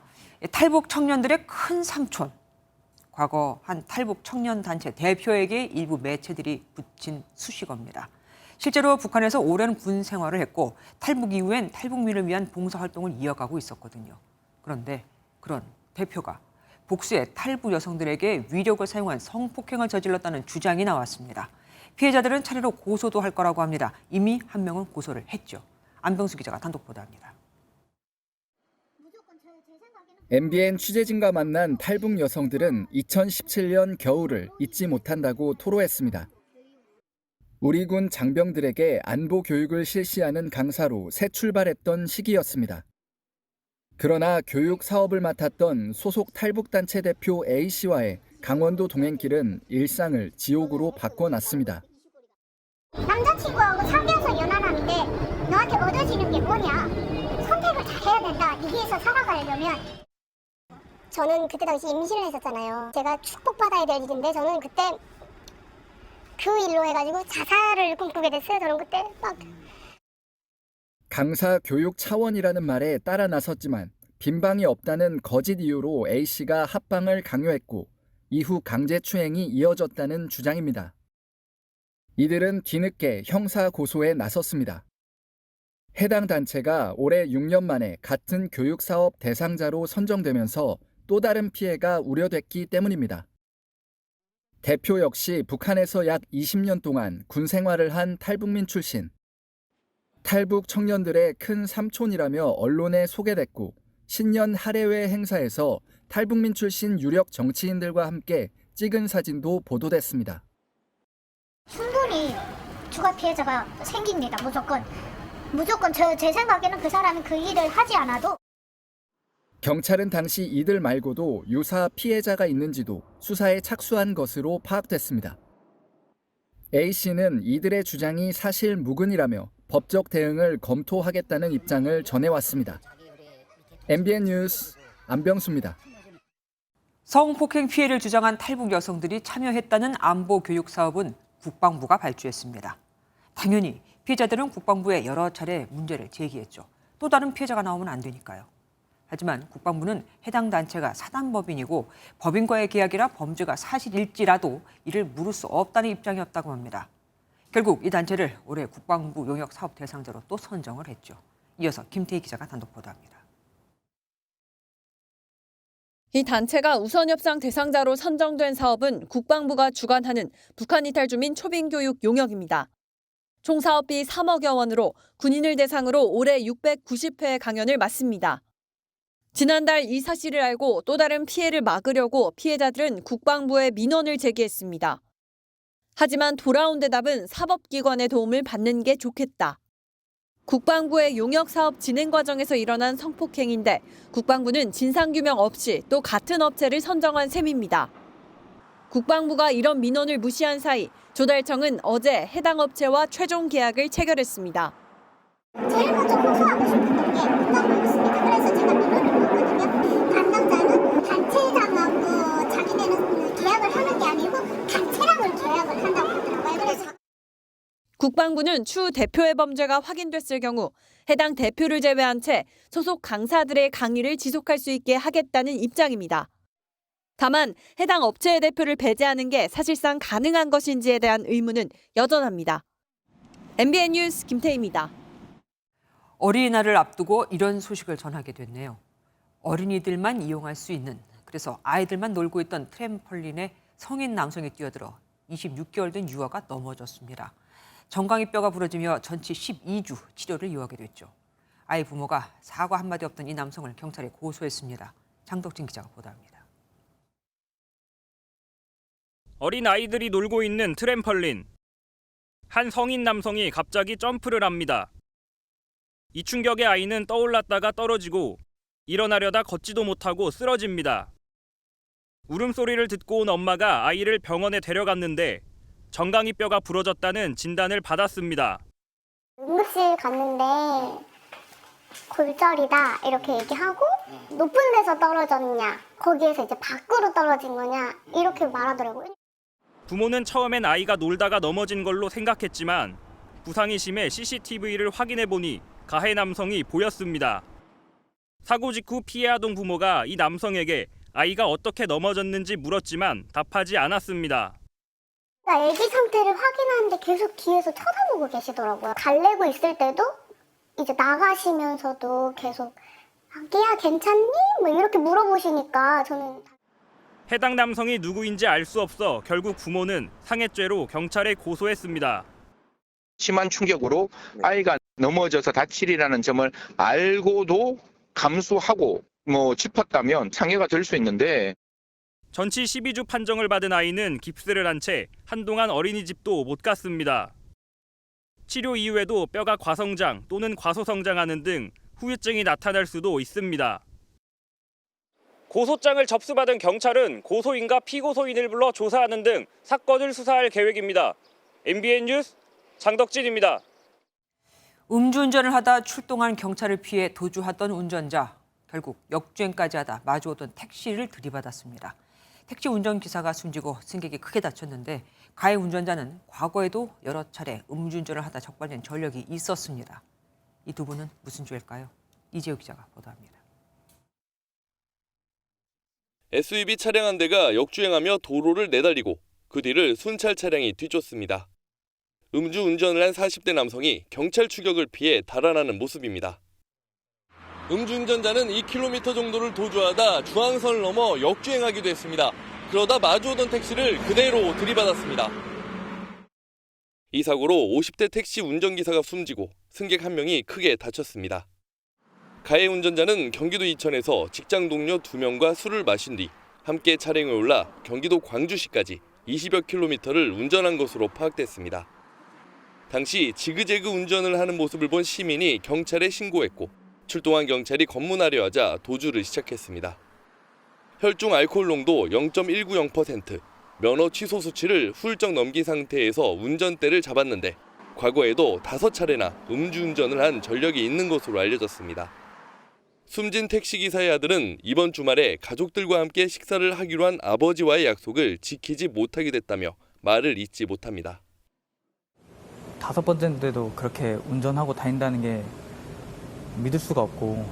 탈북 청년들의 큰 삼촌. 과거 한 탈북 청년 단체 대표에게 일부 매체들이 붙인 수식어입니다. 실제로 북한에서 오랜 군 생활을 했고 탈북 이후엔 탈북민을 위한 봉사활동을 이어가고 있었거든요. 그런데 그런 대표가 복수의 탈북 여성들에게 위력을 사용한 성폭행을 저질렀다는 주장이 나왔습니다. 피해자들은 차례로 고소도 할 거라고 합니다. 이미 한 명은 고소를 했죠. 안병수 기자가 단독 보도합니다. MBN 취재진과 만난 탈북 여성들은 2017년 겨울을 잊지 못한다고 토로했습니다. 우리 군 장병들에게 안보 교육을 실시하는 강사로 새 출발했던 시기였습니다. 그러나 교육 사업을 맡았던 소속 탈북단체 대표 A씨와의 강원도 동행길은 일상을 지옥으로 바꿔놨습니다. 남자친구하고 사귀어서 연하는데 너한테 얻어지는 게 뭐냐? 선택을 잘 해야 된다. 여기에서 살아가려면. 저는 그때 당시 임신을 했었잖아요. 제가 축복받아야 될 일인데 저는 그때 그 일로 해가지고 자살을 꿈꾸게 됐어요. 저는 그때 막. 강사 교육 차원이라는 말에 따라 나섰지만 빈방이 없다는 거짓 이유로 A씨가 합방을 강요했고 이후 강제추행이 이어졌다는 주장입니다. 이들은 뒤늦게 형사 고소에 나섰습니다. 해당 단체가 올해 6년 만에 같은 교육사업 대상자로 선정되면서 또 다른 피해가 우려됐기 때문입니다. 대표 역시 북한에서 약 20년 동안 군 생활을 한 탈북민 출신. 탈북 청년들의 큰 삼촌이라며 언론에 소개됐고 신년 할애회 행사에서 탈북민 출신 유력 정치인들과 함께 찍은 사진도 보도됐습니다. 충분히 주가 피해자가 생깁니다. 무조건. 무조건 제 생각에는 그 사람이 그 일을 하지 않아도. 경찰은 당시 이들 말고도 유사 피해자가 있는지도 수사에 착수한 것으로 파악됐습니다. A씨는 이들의 주장이 사실 무근이라며 법적 대응을 검토하겠다는 입장을 전해왔습니다. MBN 뉴스 안병수입니다. 성폭행 피해를 주장한 탈북 여성들이 참여했다는 안보 교육 사업은 국방부가 발주했습니다. 당연히 피해자들은 국방부에 여러 차례 문제를 제기했죠. 또 다른 피해자가 나오면 안 되니까요. 하지만 국방부는 해당 단체가 사단법인이고 법인과의 계약이라 범죄가 사실일지라도 이를 물을 수 없다는 입장이었다고 합니다. 결국 이 단체를 올해 국방부 용역 사업 대상자로 또 선정을 했죠. 이어서 김태희 기자가 단독 보도합니다. 이 단체가 우선 협상 대상자로 선정된 사업은 국방부가 주관하는 북한 이탈 주민 초빙 교육 용역입니다. 총 사업비 3억여 원으로 군인을 대상으로 올해 690회 강연을 마칩니다. 지난달 이 사실을 알고 또 다른 피해를 막으려고 피해자들은 국방부에 민원을 제기했습니다. 하지만 돌아온 대답은 사법기관의 도움을 받는 게 좋겠다. 국방부의 용역사업 진행 과정에서 일어난 성폭행인데 국방부는 진상규명 없이 또 같은 업체를 선정한 셈입니다. 국방부가 이런 민원을 무시한 사이 조달청은 어제 해당 업체와 최종 계약을 체결했습니다. 제일 먼저 호소하고 싶은 게 국방부였습니다. 그래서 제가 민원을 넣었거든요. 담당자는 단체장하고 자기네는 계약을 하는 게 아니고 단체랑을 계약을 한다고 하더라고요. 그래서 국방부는 추후 대표의 범죄가 확인됐을 경우 해당 대표를 제외한 채 소속 강사들의 강의를 지속할 수 있게 하겠다는 입장입니다. 다만 해당 업체의 대표를 배제하는 게 사실상 가능한 것인지에 대한 의문은 여전합니다. MBN 뉴스 김태희입니다. 어린이날을 앞두고 이런 소식을 전하게 됐네요. 어린이들만 이용할 수 있는, 그래서 아이들만 놀고 있던 트램펄린에 성인 남성이 뛰어들어 26개월 된 유아가 넘어졌습니다. 정강이 뼈가 부러지며 전치 12주 치료를 요하게 됐죠. 아이 부모가 사과 한마디 없던 이 남성을 경찰에 고소했습니다. 장덕진 기자가 보도합니다. 어린 아이들이 놀고 있는 트램펄린. 한 성인 남성이 갑자기 점프를 합니다. 이 충격에 아이는 떠올랐다가 떨어지고 일어나려다 걷지도 못하고 쓰러집니다. 울음소리를 듣고 온 엄마가 아이를 병원에 데려갔는데 정강이 뼈가 부러졌다는 진단을 받았습니다. 응급실 갔는데 골절이다 이렇게 얘기하고 높은 데서 떨어졌냐 거기에서 이제 밖으로 떨어진 거냐 이렇게 말하더라고요. 부모는 처음엔 아이가 놀다가 넘어진 걸로 생각했지만 부상이 심해 CCTV를 확인해보니 가해 남성이 보였습니다. 사고 직후 피해 아동 부모가 이 남성에게 아이가 어떻게 넘어졌는지 물었지만 답하지 않았습니다. 애기 상태를 확인하는데 계속 뒤에서 쳐다보고 계시더라고요. 달래고 있을 때도 이제 나가시면서도 계속 아기야 괜찮니? 뭐 이렇게 물어보시니까 저는 해당 남성이 누구인지 알 수 없어 결국 부모는 상해죄로 경찰에 고소했습니다. 심한 충격으로 아이가 넘어져서 다치리라는 점을 알고도 감수하고 짚었다면 상해가 될 수 있는데 전치 12주 판정을 받은 아이는 깁스를 한 채 한동안 어린이집도 못 갔습니다. 치료 이후에도 뼈가 과성장 또는 과소성장하는 등 후유증이 나타날 수도 있습니다. 고소장을 접수받은 경찰은 고소인과 피고소인을 불러 조사하는 등 사건을 수사할 계획입니다. MBN 뉴스 장덕진입니다. 음주운전을 하다 출동한 경찰을 피해 도주하던 운전자. 결국 역주행까지 하다 마주오던 택시를 들이받았습니다. 택시 운전기사가 숨지고 승객이 크게 다쳤는데 가해 운전자는 과거에도 여러 차례 음주운전을 하다 적발된 전력이 있었습니다. 이 두 분은 무슨 죄일까요? 이재우 기자가 보도합니다. SUV 차량 한 대가 역주행하며 도로를 내달리고 그 뒤를 순찰 차량이 뒤쫓습니다. 음주운전을 한 40대 남성이 경찰 추격을 피해 달아나는 모습입니다. 음주운전자는 2km 정도를 도주하다 중앙선을 넘어 역주행하기도 했습니다. 그러다 마주오던 택시를 그대로 들이받았습니다. 이 사고로 50대 택시 운전기사가 숨지고 승객 1명이 크게 다쳤습니다. 가해 운전자는 경기도 이천에서 직장 동료 2명과 술을 마신 뒤 함께 차량에 올라 경기도 광주시까지 20여 킬로미터를 운전한 것으로 파악됐습니다. 당시 지그재그 운전을 하는 모습을 본 시민이 경찰에 신고했고 출동한 경찰이 검문하려 하자 도주를 시작했습니다. 혈중 알코올 농도 0.190%, 면허 취소 수치를 훌쩍 넘긴 상태에서 운전대를 잡았는데 과거에도 5차례나 음주운전을 한 전력이 있는 것으로 알려졌습니다. 숨진 택시기사의 아들은 이번 주말에 가족들과 함께 식사를 하기로 한 아버지와의 약속을 지키지 못하게 됐다며 말을 잇지 못합니다. 5번째인데도 그렇게 운전하고 다닌다는 게 믿을 수가 없고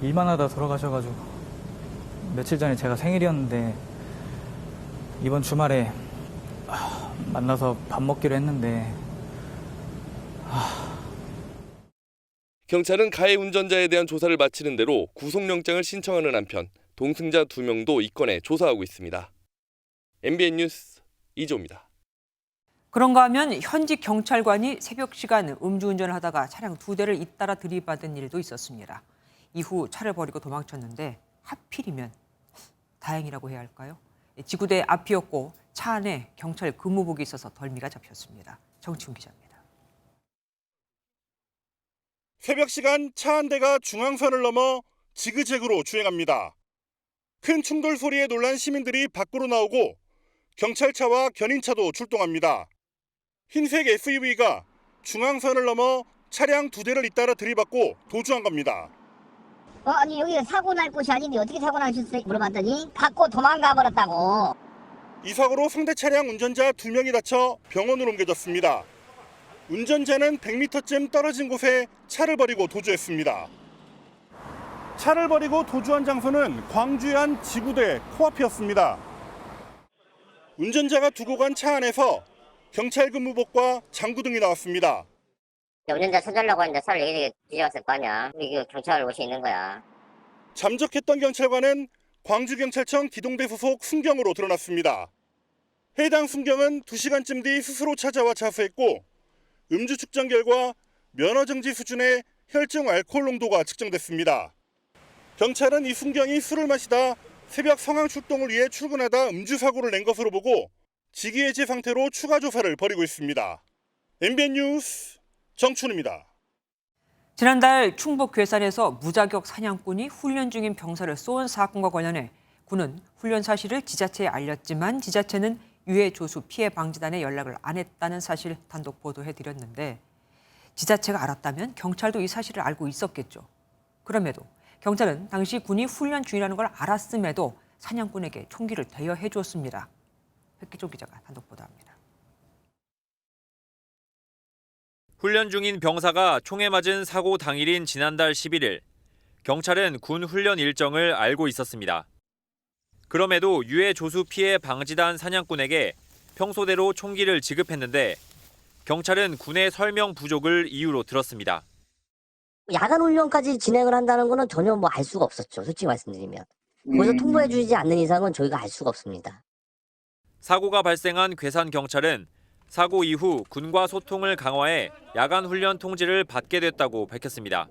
일만 하다 돌아가셔가지고 며칠 전에 제가 생일이었는데 이번 주말에 만나서 밥 먹기로 했는데 경찰은 가해 운전자에 대한 조사를 마치는 대로 구속영장을 신청하는 한편 동승자 2명도 이 건에 조사하고 있습니다. MBN 뉴스 이조입니다. 그런가 하면 현직 경찰관이 새벽 시간 음주운전을 하다가 차량 2대를 잇따라 들이받은 일도 있었습니다. 이후 차를 버리고 도망쳤는데 하필이면 다행이라고 해야 할까요? 지구대 앞이었고 차 안에 경찰 근무복이 있어서 덜미가 잡혔습니다. 정치훈 기자입니다. 새벽 시간 차 한 대가 중앙선을 넘어 지그재그로 주행합니다. 큰 충돌 소리에 놀란 시민들이 밖으로 나오고 경찰차와 견인차도 출동합니다. 흰색 SUV가 중앙선을 넘어 차량 2대를 잇따라 들이받고 도주한 겁니다. 아니 여기가 사고 날 곳이 아닌데 어떻게 사고 나셨어요? 물어봤더니 받고 도망가 버렸다고. 이 사고로 상대 차량 운전자 2명이 다쳐 병원으로 옮겨졌습니다. 운전자는 100m쯤 떨어진 곳에 차를 버리고 도주했습니다. 차를 버리고 도주한 장소는 광주의 한 지구대 코앞이었습니다. 운전자가 두고 간 차 안에서 경찰 근무복과 장구 등이 나왔습니다. 운전자 찾으려고 했는데 차를 여기저기 뒤져갔을 거 아니야. 이게 경찰 옷이 있는 거야. 잠적했던 경찰관은 광주경찰청 기동대 소속 순경으로 드러났습니다. 해당 순경은 2시간쯤 뒤 스스로 찾아와 자수했고 음주 측정 결과 면허 정지 수준의 혈중 알코올 농도가 측정됐습니다. 경찰은 이 순경이 술을 마시다 새벽 상황 출동을 위해 출근하다 음주 사고를 낸 것으로 보고 직위해제 상태로 추가 조사를 벌이고 있습니다. MBN 뉴스 정춘우입니다. 지난달 충북 괴산에서 무자격 사냥꾼이 훈련 중인 병사를 쏜 사건과 관련해 군은 훈련 사실을 지자체에 알렸지만 지자체는 유해 조수 피해 방지단에 연락을 안 했다는 사실 단독 보도해드렸는데 지자체가 알았다면 경찰도 이 사실을 알고 있었겠죠. 그럼에도 경찰은 당시 군이 훈련 중이라는 걸 알았음에도 사냥꾼에게 총기를 대여해 줬습니다. 백기조 기자가 단독 보도합니다. 훈련 중인 병사가 총에 맞은 사고 당일인 지난달 11일, 경찰은 군 훈련 일정을 알고 있었습니다. 그럼에도 유해 조수 피해 방지단 사냥꾼에게 평소대로 총기를 지급했는데 경찰은 군의 설명 부족을 이유로 들었습니다. 야간 훈련까지 진행을 한다는 거는 전혀 알 수가 없었죠. 솔직히 말씀드리면. 거기서 통보해 주지 않는 이상은 저희가 알 수가 없습니다. 사고가 발생한 괴산경찰은 사고 이후 군과 소통을 강화해 야간 훈련 통지를 받게 됐다고 밝혔습니다.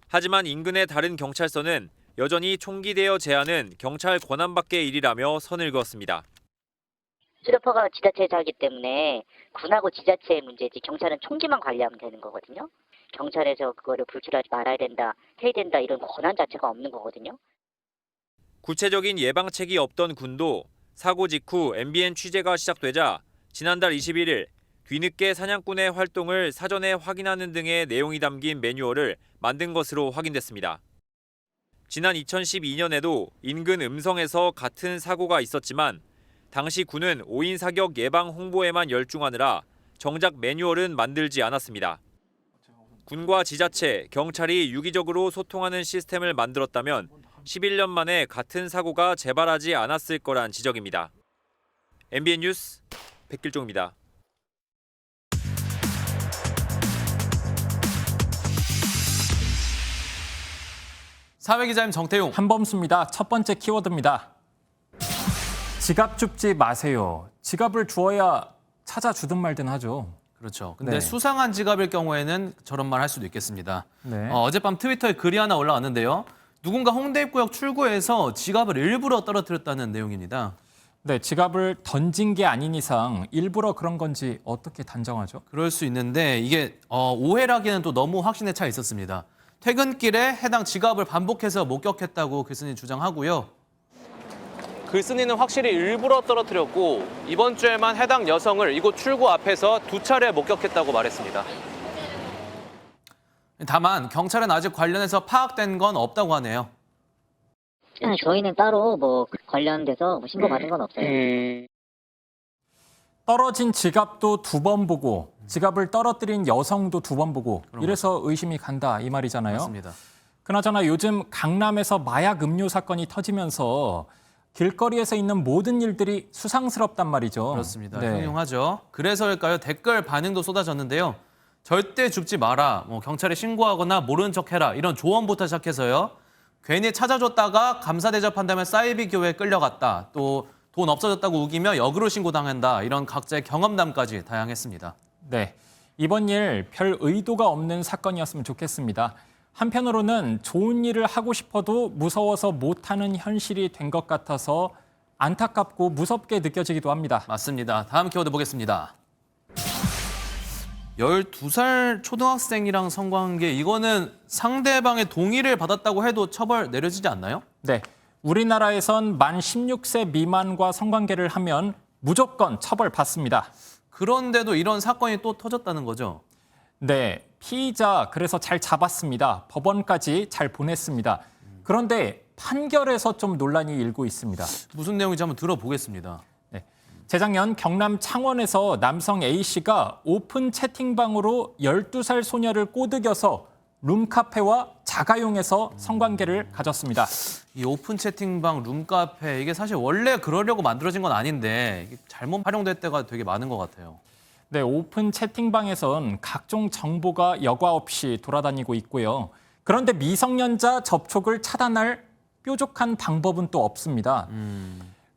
하지만 인근의 다른 경찰서는 여전히 총기 대여 제한은 경찰 권한 밖의 일이라며 선을 그었습니다. 수료퍼가 지자체에서 하기 때문에 군하고 지자체의 문제지 경찰은 총기만 관리하면 되는 거거든요. 경찰에서 그거를 불출하지 말아야 된다, 해야 된다 이런 권한 자체가 없는 거거든요. 구체적인 예방책이 없던 군도 사고 직후 MBN 취재가 시작되자 지난달 21일 뒤늦게 사냥꾼의 활동을 사전에 확인하는 등의 내용이 담긴 매뉴얼을 만든 것으로 확인됐습니다. 지난 2012년에도 인근 음성에서 같은 사고가 있었지만 당시 군은 5인 사격 예방 홍보에만 열중하느라 정작 매뉴얼은 만들지 않았습니다. 군과 지자체, 경찰이 유기적으로 소통하는 시스템을 만들었다면 11년 만에 같은 사고가 재발하지 않았을 거란 지적입니다. MBN 뉴스 백길종입니다. 사회기자님 정태용. 한범수입니다. 첫 번째 키워드입니다. 지갑 줍지 마세요. 지갑을 주어야 찾아주든 말든 하죠. 그렇죠. 근데 수상한 지갑일 경우에는 저런 말 할 수도 있겠습니다. 어젯밤 트위터에 글이 하나 올라왔는데요. 누군가 홍대 입구역 출구에서 지갑을 일부러 떨어뜨렸다는 내용입니다. 네, 지갑을 던진 게 아닌 이상 일부러 그런 건지 어떻게 단정하죠? 그럴 수 있는데 이게 오해라기는 또 너무 확신에 차 있었습니다. 퇴근길에 해당 지갑을 반복해서 목격했다고 글쓴이 주장하고요. 글쓴이는 확실히 일부러 떨어뜨렸고 이번 주에만 해당 여성을 이곳 출구 앞에서 2차례 목격했다고 말했습니다. 다만 경찰은 아직 관련해서 파악된 건 없다고 하네요. 저희는 따로 뭐 관련돼서 신고받은 건 없어요. 떨어진 지갑도 2번 보고 지갑을 떨어뜨린 여성도 2번 보고 이래서 의심이 간다 이 말이잖아요. 맞습니다. 그나저나 요즘 강남에서 마약 음료 사건이 터지면서 길거리에서 있는 모든 일들이 수상스럽단 말이죠. 그렇습니다. 네. 흉흉하죠. 그래서일까요? 댓글 반응도 쏟아졌는데요. 절대 죽지 마라, 경찰에 신고하거나 모르는 척해라 이런 조언부터 시작해서요. 괜히 찾아줬다가 감사 대접한다면 사이비 교회에 끌려갔다. 또 돈 없어졌다고 우기며 역으로 신고당한다. 이런 각자의 경험담까지 다양했습니다. 네, 이번 일 별 의도가 없는 사건이었으면 좋겠습니다. 한편으로는 좋은 일을 하고 싶어도 무서워서 못하는 현실이 된 것 같아서 안타깝고 무섭게 느껴지기도 합니다. 맞습니다. 다음 키워드 보겠습니다. 12살 초등학생이랑 성관계, 이거는 상대방의 동의를 받았다고 해도 처벌 내려지지 않나요? 네, 우리나라에선 만 16세 미만과 성관계를 하면 무조건 처벌받습니다. 그런데도 이런 사건이 또 터졌다는 거죠? 네, 피의자 그래서 잘 잡았습니다. 법원까지 잘 보냈습니다. 그런데 판결에서 좀 논란이 일고 있습니다. 무슨 내용인지 한번 들어보겠습니다. 네, 재작년 경남 창원에서 남성 A씨가 오픈 채팅방으로 12살 소녀를 꼬드겨서 룸카페와 자가용에서 성관계를 가졌습니다. 이 오픈 채팅방, 룸카페, 이게 사실 원래 그러려고 만들어진 건 아닌데 이게 잘못 활용될 때가 되게 많은 것 같아요. 네, 오픈 채팅방에선 각종 정보가 여과 없이 돌아다니고 있고요. 그런데 미성년자 접촉을 차단할 뾰족한 방법은 또 없습니다.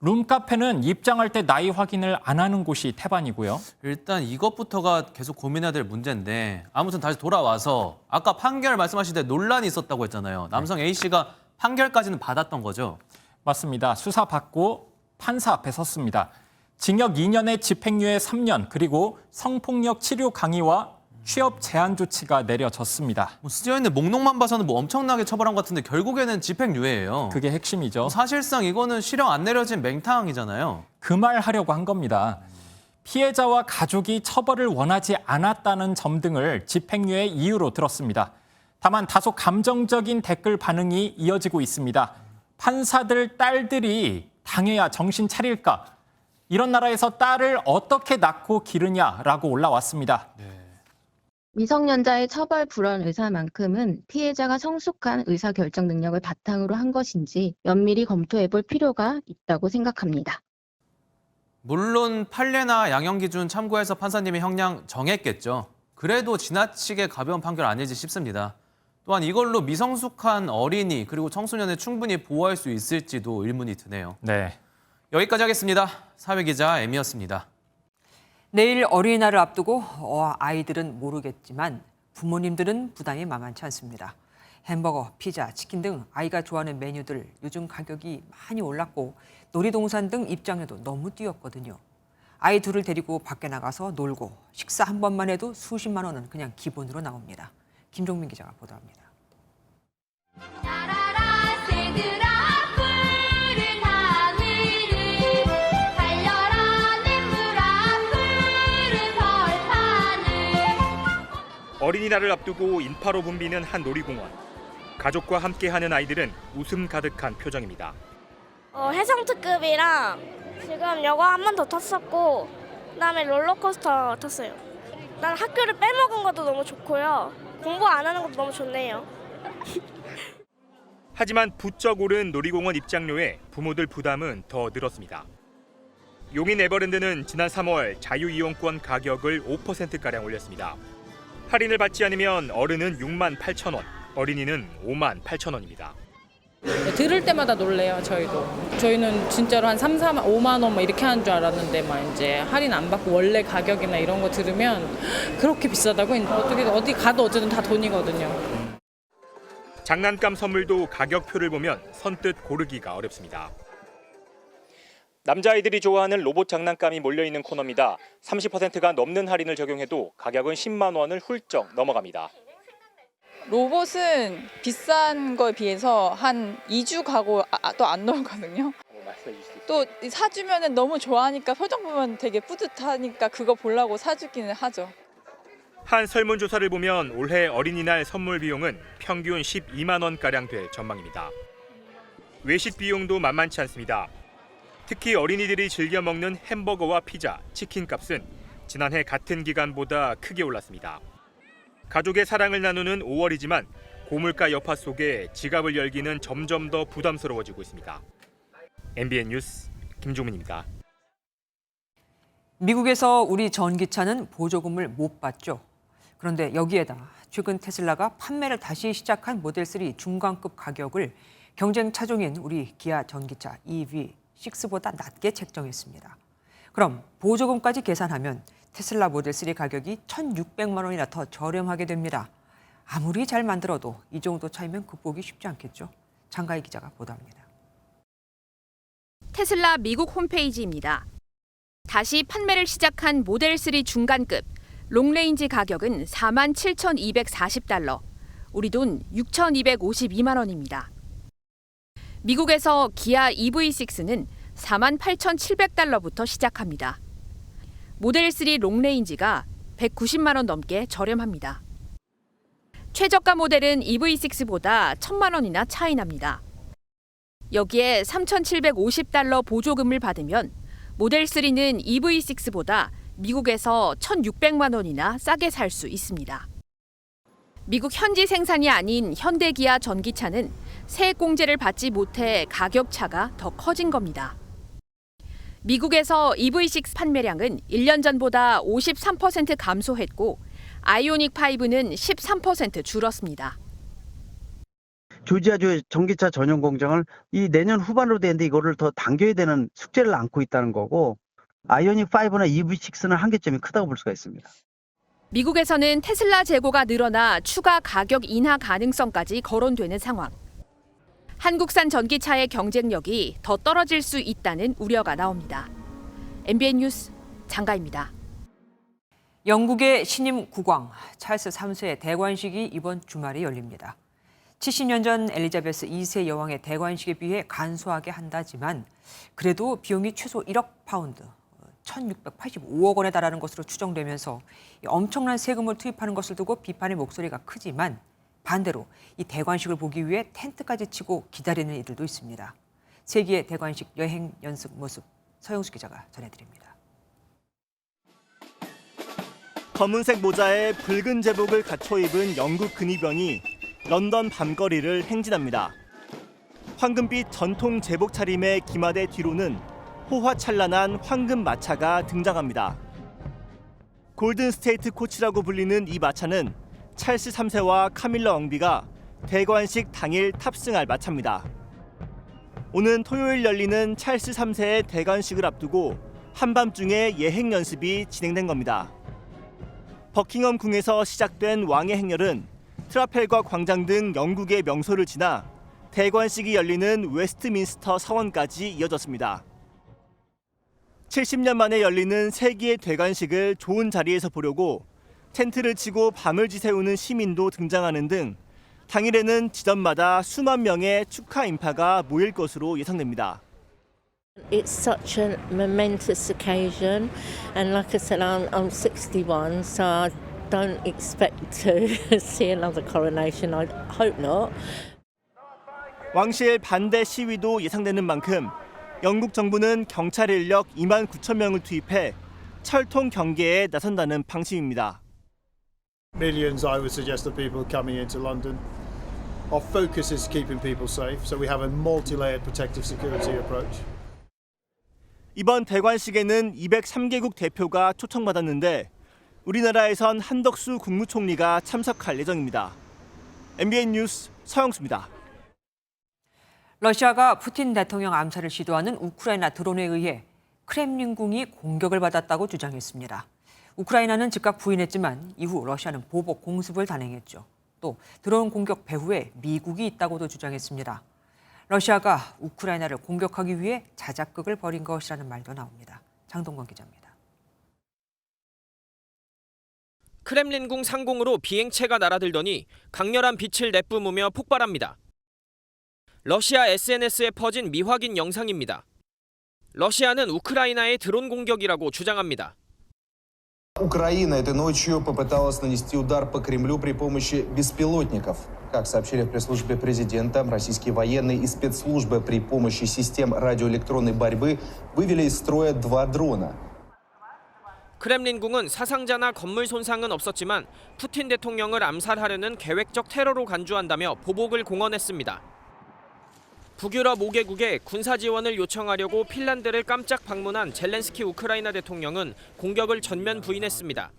룸카페는 입장할 때 나이 확인을 안 하는 곳이 태반이고요. 일단 이것부터가 계속 고민해야 될 문제인데 아무튼 다시 돌아와서 아까 판결 말씀하실 때 논란이 있었다고 했잖아요. 남성 A씨가 판결까지는 받았던 거죠? 맞습니다. 수사받고 판사 앞에 섰습니다. 징역 2년에 집행유예 3년 그리고 성폭력 치료 강의와 취업 제한 조치가 내려졌습니다. 쓰여있는 목록만 봐서는 엄청나게 처벌한 것 같은데 결국에는 집행유예예요. 그게 핵심이죠. 사실상 이거는 실형 안 내려진 맹탕이잖아요. 그 말 하려고 한 겁니다. 피해자와 가족이 처벌을 원하지 않았다는 점 등을 집행유예 이유로 들었습니다. 다만 다소 감정적인 댓글 반응이 이어지고 있습니다. 판사들 딸들이 당해야 정신 차릴까? 이런 나라에서 딸을 어떻게 낳고 기르냐라고 올라왔습니다. 미성년자의 처벌 불원 의사만큼은 피해자가 성숙한 의사결정 능력을 바탕으로 한 것인지 면밀히 검토해볼 필요가 있다고 생각합니다. 물론 판례나 양형 기준 참고해서 판사님이 형량 정했겠죠. 그래도 지나치게 가벼운 판결 아니지 싶습니다. 또한 이걸로 미성숙한 어린이 그리고 청소년을 충분히 보호할 수 있을지도 의문이 드네요. 네. 여기까지 하겠습니다. 사회기자 M이었습니다. 내일 어린이날을 앞두고 아이들은 모르겠지만 부모님들은 부담이 만만치 않습니다. 햄버거, 피자, 치킨 등 아이가 좋아하는 메뉴들 요즘 가격이 많이 올랐고 놀이동산 등 입장료도 너무 뛰었거든요. 아이 둘을 데리고 밖에 나가서 놀고 식사 한 번만 해도 수십만 원은 그냥 기본으로 나옵니다. 김종민 기자가 보도합니다. 어린이날을 앞두고 인파로 붐비는 한 놀이공원. 가족과 함께하는 아이들은 웃음 가득한 표정입니다. 해상특급이랑 지금 여거 한 번 더 탔었고 그다음에 롤러코스터 탔어요. 난 학교를 빼먹은 것도 너무 좋고요. 공부 안 하는 것도 너무 좋네요. 하지만 부쩍 오른 놀이공원 입장료에 부모들 부담은 더 늘었습니다. 용인 에버랜드는 지난 3월 자유이용권 가격을 5%가량 올렸습니다. 할인을 받지 않으면 어른은 6만 8천 원, 어린이는 5만 8천 원입니다. 들을 때마다 놀래요, 저희도. 저희는 진짜로 한 3, 4만, 5만 원 이렇게 하는 줄 알았는데 이제 할인 안 받고 원래 가격이나 이런 거 들으면 그렇게 비싸다고? 어디 가도 어쨌든 다 돈이거든요. 장난감 선물도 가격표를 보면 선뜻 고르기가 어렵습니다. 남자아이들이 좋아하는 로봇 장난감이 몰려있는 코너입니다. 30%가 넘는 할인을 적용해도 가격은 10만 원을 훌쩍 넘어갑니다. 로봇은 비싼 거에 비해서 한 2주 가고 또 안 나오거든요. 또 사주면 너무 좋아하니까 표정 보면 되게 뿌듯하니까 그거 보려고 사주기는 하죠. 한 설문조사를 보면 올해 어린이날 선물 비용은 평균 12만 원가량 될 전망입니다. 외식 비용도 만만치 않습니다. 특히 어린이들이 즐겨 먹는 햄버거와 피자, 치킨 값은 지난해 같은 기간보다 크게 올랐습니다. 가족의 사랑을 나누는 5월이지만 고물가 여파 속에 지갑을 열기는 점점 더 부담스러워지고 있습니다. MBN 뉴스 김종민입니다. 미국에서 우리 전기차는 보조금을 못 받죠. 그런데 여기에다 최근 테슬라가 판매를 다시 시작한 모델3 중간급 가격을 경쟁 차종인 우리 기아 전기차 EV6보다 낮게 책정했습니다. 그럼 보조금까지 계산하면 테슬라 모델3 가격이 1,600만 원이나 더 저렴하게 됩니다. 아무리 잘 만들어도 이 정도 차이면 극복이 쉽지 않겠죠. 장가희 기자가 보도합니다. 테슬라 미국 홈페이지입니다. 다시 판매를 시작한 모델3 중간급 롱레인지 가격은 47,240달러, 우리 돈 6,252만 원입니다. 미국에서 기아 EV6는 48,700달러부터 시작합니다. 모델3 롱레인지가 190만 원 넘게 저렴합니다. 최저가 모델은 EV6보다 1,000만 원이나 차이 납니다. 여기에 3,750달러 보조금을 받으면 모델3는 EV6보다 미국에서 1,600만 원이나 싸게 살 수 있습니다. 미국 현지 생산이 아닌 현대기아 전기차는 세액공제를 받지 못해 가격 차가 더 커진 겁니다. 미국에서 EV6 판매량은 1년 전보다 53% 감소했고 아이오닉5는 13% 줄었습니다. 조지아주의 전기차 전용 공장을 이 내년 후반으로 되는데 이거를 더 당겨야 되는 숙제를 안고 있다는 거고 아이오닉5나 EV6는 한계점이 크다고 볼 수가 있습니다. 미국에서는 테슬라 재고가 늘어나 추가 가격 인하 가능성까지 거론되는 상황. 한국산 전기차의 경쟁력이 더 떨어질 수 있다는 우려가 나옵니다. MBN 뉴스 장가입니다. 영국의 신임 국왕 찰스 3세의 대관식이 이번 주말에 열립니다. 70년 전 엘리자베스 2세 여왕의 대관식에 비해 간소하게 한다지만 그래도 비용이 최소 1억 파운드, 1,685억 원에 달하는 것으로 추정되면서 엄청난 세금을 투입하는 것을 두고 비판의 목소리가 크지만 반대로 이 대관식을 보기 위해 텐트까지 치고 기다리는 이들도 있습니다. 세기의 대관식 여행 연습 모습 서영수 기자가 전해드립니다. 검은색 모자에 붉은 제복을 갖춰 입은 영국 근위병이 런던 밤거리를 행진합니다. 황금빛 전통 제복 차림의 기마대 뒤로는 호화찬란한 황금 마차가 등장합니다. 골든 스테이트 코치라고 불리는 이 마차는 찰스 3세와 카밀라 왕비가 대관식 당일 탑승할 마차입니다. 오는 토요일 열리는 찰스 3세의 대관식을 앞두고 한밤중에 예행 연습이 진행된 겁니다. 버킹엄 궁에서 시작된 왕의 행렬은 트라펠과 광장 등 영국의 명소를 지나 대관식이 열리는 웨스트민스터 사원까지 이어졌습니다. 70년 만에 열리는 세기의 대관식을 좋은 자리에서 보려고 텐트를 치고 밤을 지새우는 시민도 등장하는 등 당일에는 지점마다 수만 명의 축하 인파가 모일 것으로 예상됩니다. It's such a momentous occasion, and like I said, I'm 61, so I don't expect to see another coronation. I hope not. 왕실 반대 시위도 예상되는 만큼 영국 정부는 경찰 인력 2만 9천 명을 투입해 철통 경계에 나선다는 방침입니다. Millions, I would suggest, of people coming into London. Our focus is keeping people safe, so we have a multi-layered protective security approach. 이번 대관식에는 203개국 대표가 초청받았는데 우리나라에선 한덕수 국무총리가 참석할 예정입니다. MBN 뉴스 서영수입니다. 러시아가 푸틴 대통령 암살을 시도하는 우크라이나 드론에 의해 크렘린궁이 공격을 받았다고 주장했습니다. 우크라이나는 즉각 부인했지만 이후 러시아는 보복 공습을 단행했죠. 또 드론 공격 배후에 미국이 있다고도 주장했습니다. 러시아가 우크라이나를 공격하기 위해 자작극을 벌인 것이라는 말도 나옵니다. 장동건 기자입니다. 크렘린궁 상공으로 비행체가 날아들더니 강렬한 빛을 내뿜으며 폭발합니다. 러시아 SNS에 퍼진 미확인 영상입니다. 러시아는 우크라이나의 드론 공격이라고 주장합니다. Украина этой ночью попыталась нанести удар по Кремлю при помощи беспилотников. Как сообщили в пресс-службе президента, российские военные и спецслужбы при помощи систем радиоэлектронной борьбы вывели из строя 2 дрона. 크렘린궁은 사상자나 건물 손상은 없었지만 푸틴 대통령을 암살하려는 계획적 테러로 간주한다며 보복을 공언했습니다. 북유럽 5개국에 군사 지원을 요청하려고 핀란드를 깜짝 방문한 젤렌스키 우크라이나 대통령은 공격을 전면 부인했습니다.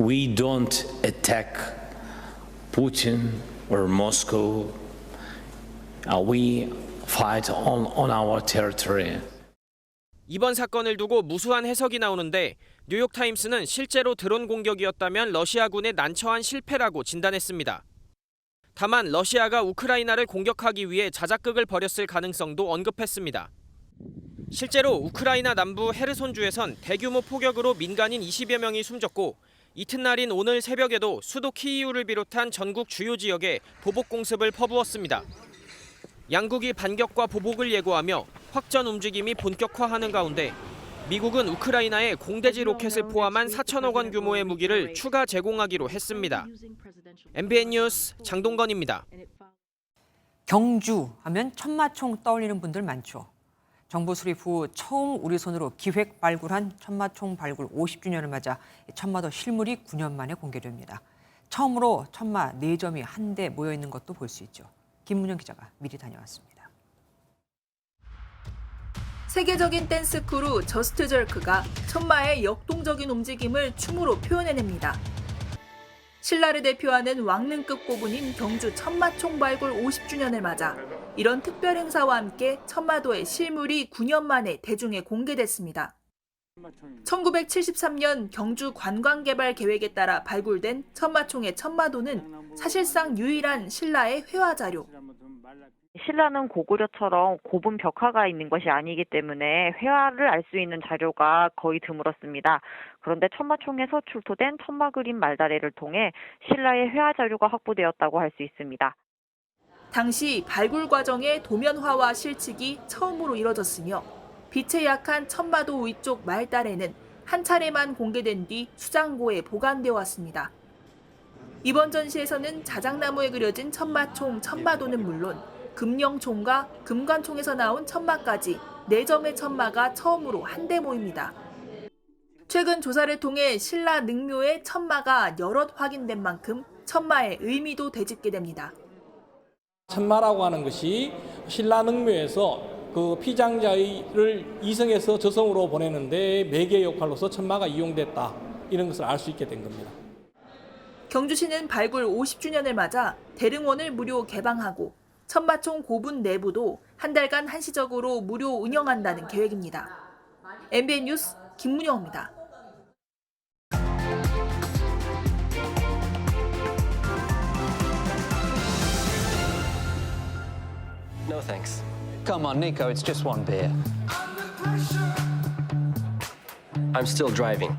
We don't attack Putin or Moscow. We fight on our territory. 이번 사건을 두고 무수한 해석이 나오는데 뉴욕타임스는 실제로 드론 공격이었다면 러시아군의 난처한 실패라고 진단했습니다. 다만 러시아가 우크라이나를 공격하기 위해 자작극을 벌였을 가능성도 언급했습니다. 실제로 우크라이나 남부 헤르손주에선 대규모 폭격으로 민간인 20여 명이 숨졌고 이튿날인 오늘 새벽에도 수도 키이우를 비롯한 전국 주요 지역에 보복 공습을 퍼부었습니다. 양국이 반격과 보복을 예고하며 확전 움직임이 본격화하는 가운데 미국은 우크라이나에 공대지 로켓을 포함한 4천억 원 규모의 무기를 추가 제공하기로 했습니다. MBN 뉴스 장동건입니다. 경주 하면 천마총 떠올리는 분들 많죠. 정부 수립 후 처음 우리 손으로 기획 발굴한 천마총 발굴 50주년을 맞아 천마도 실물이 9년 만에 공개됩니다. 처음으로 천마 4점이 한데 모여 있는 것도 볼 수 있죠. 김문영 기자가 미리 다녀왔습니다. 세계적인 댄스 크루 저스트 절크가 천마의 역동적인 움직임을 춤으로 표현해냅니다. 신라를 대표하는 왕릉급 고분인 경주 천마총 발굴 50주년을 맞아 이런 특별 행사와 함께 천마도의 실물이 9년 만에 대중에 공개됐습니다. 1973년 경주 관광개발 계획에 따라 발굴된 천마총의 천마도는 사실상 유일한 신라의 회화 자료. 신라는 고구려처럼 고분 벽화가 있는 것이 아니기 때문에 회화를 알 수 있는 자료가 거의 드물었습니다. 그런데 천마총에서 출토된 천마 그림 말다래를 통해 신라의 회화 자료가 확보되었다고 할 수 있습니다. 당시 발굴 과정의 도면화와 실측이 처음으로 이뤄졌으며 빛에 약한 천마도 위쪽 말다래는 한 차례만 공개된 뒤 수장고에 보관되어 왔습니다. 이번 전시에서는 자작나무에 그려진 천마총, 천마도는 물론 금령총과 금관총에서 나온 천마까지 4점의 천마가 처음으로 한데 모입니다. 최근 조사를 통해 신라 능묘의 천마가 여럿 확인된 만큼 천마의 의미도 되짚게 됩니다. 천마라고 하는 것이 신라 능묘에서 그 피장자를 이성에서 저성으로 보내는데 매개 역할로서 천마가 이용됐다. 이런 것을 알 수 있게 된 겁니다. 경주시는 발굴 50주년을 맞아 대릉원을 무료 개방하고 천마총 고분 내부도 한 달간 한시적으로 무료 운영한다는 계획입니다. MBN 뉴스 김문영입니다. No thanks. Come on, Nico, it's just one beer. I'm still driving.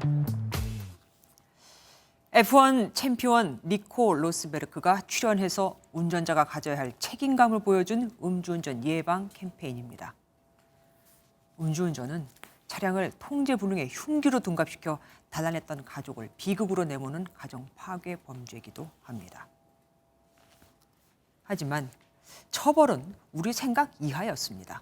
F1 챔피언 니코 로스베르크가 출연해서 운전자가 가져야 할 책임감을 보여준 음주운전 예방 캠페인입니다. 음주운전은 차량을 통제 불능의 흉기로 둔갑시켜 단란했던 가족을 비극으로 내모는 가정 파괴 범죄이기도 합니다. 하지만 처벌은 우리 생각 이하였습니다.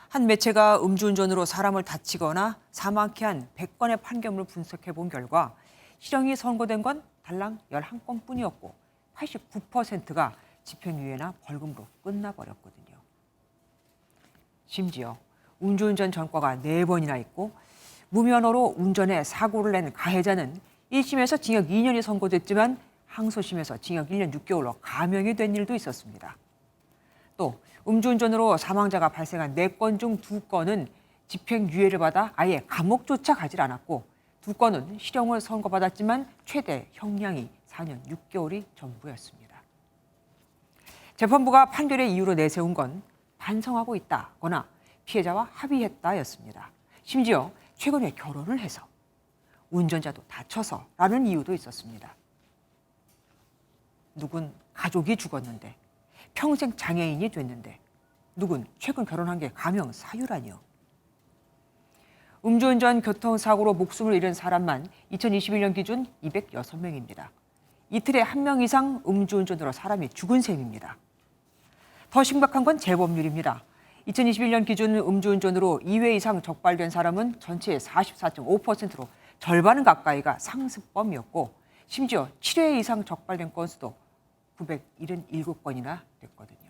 한 매체가 음주운전으로 사람을 다치거나 사망케 한 100건의 판결문을 분석해 본 결과 실형이 선고된 건 달랑 11건뿐이었고 89%가 집행유예나 벌금으로 끝나버렸거든요. 심지어 음주운전 전과가 4번이나 있고 무면허로 운전해 사고를 낸 가해자는 1심에서 징역 2년이 선고됐지만 항소심에서 징역 1년 6개월로 감형이 된 일도 있었습니다. 또 음주운전으로 사망자가 발생한 4건 중 2건은 집행유예를 받아 아예 감옥조차 가질 않았고 2건은 실형을 선고받았지만 최대 형량이 4년 6개월이 전부였습니다. 재판부가 판결의 이유로 내세운 건 반성하고 있다거나 피해자와 합의했다였습니다. 심지어 최근에 결혼을 해서 운전자도 다쳐서라는 이유도 있었습니다. 누군 가족이 죽었는데 평생 장애인이 됐는데 누군 최근 결혼한 게 가명 사유라니요. 음주운전 교통사고로 목숨을 잃은 사람만 2021년 기준 206명입니다. 이틀에 1명 이상 음주운전으로 사람이 죽은 셈입니다. 더 심각한 건 재범률입니다. 2021년 기준 음주운전으로 2회 이상 적발된 사람은 전체의 44.5%로 절반 가까이가 상습범이었고 심지어 7회 이상 적발된 건수도 977건이나 됐거든요.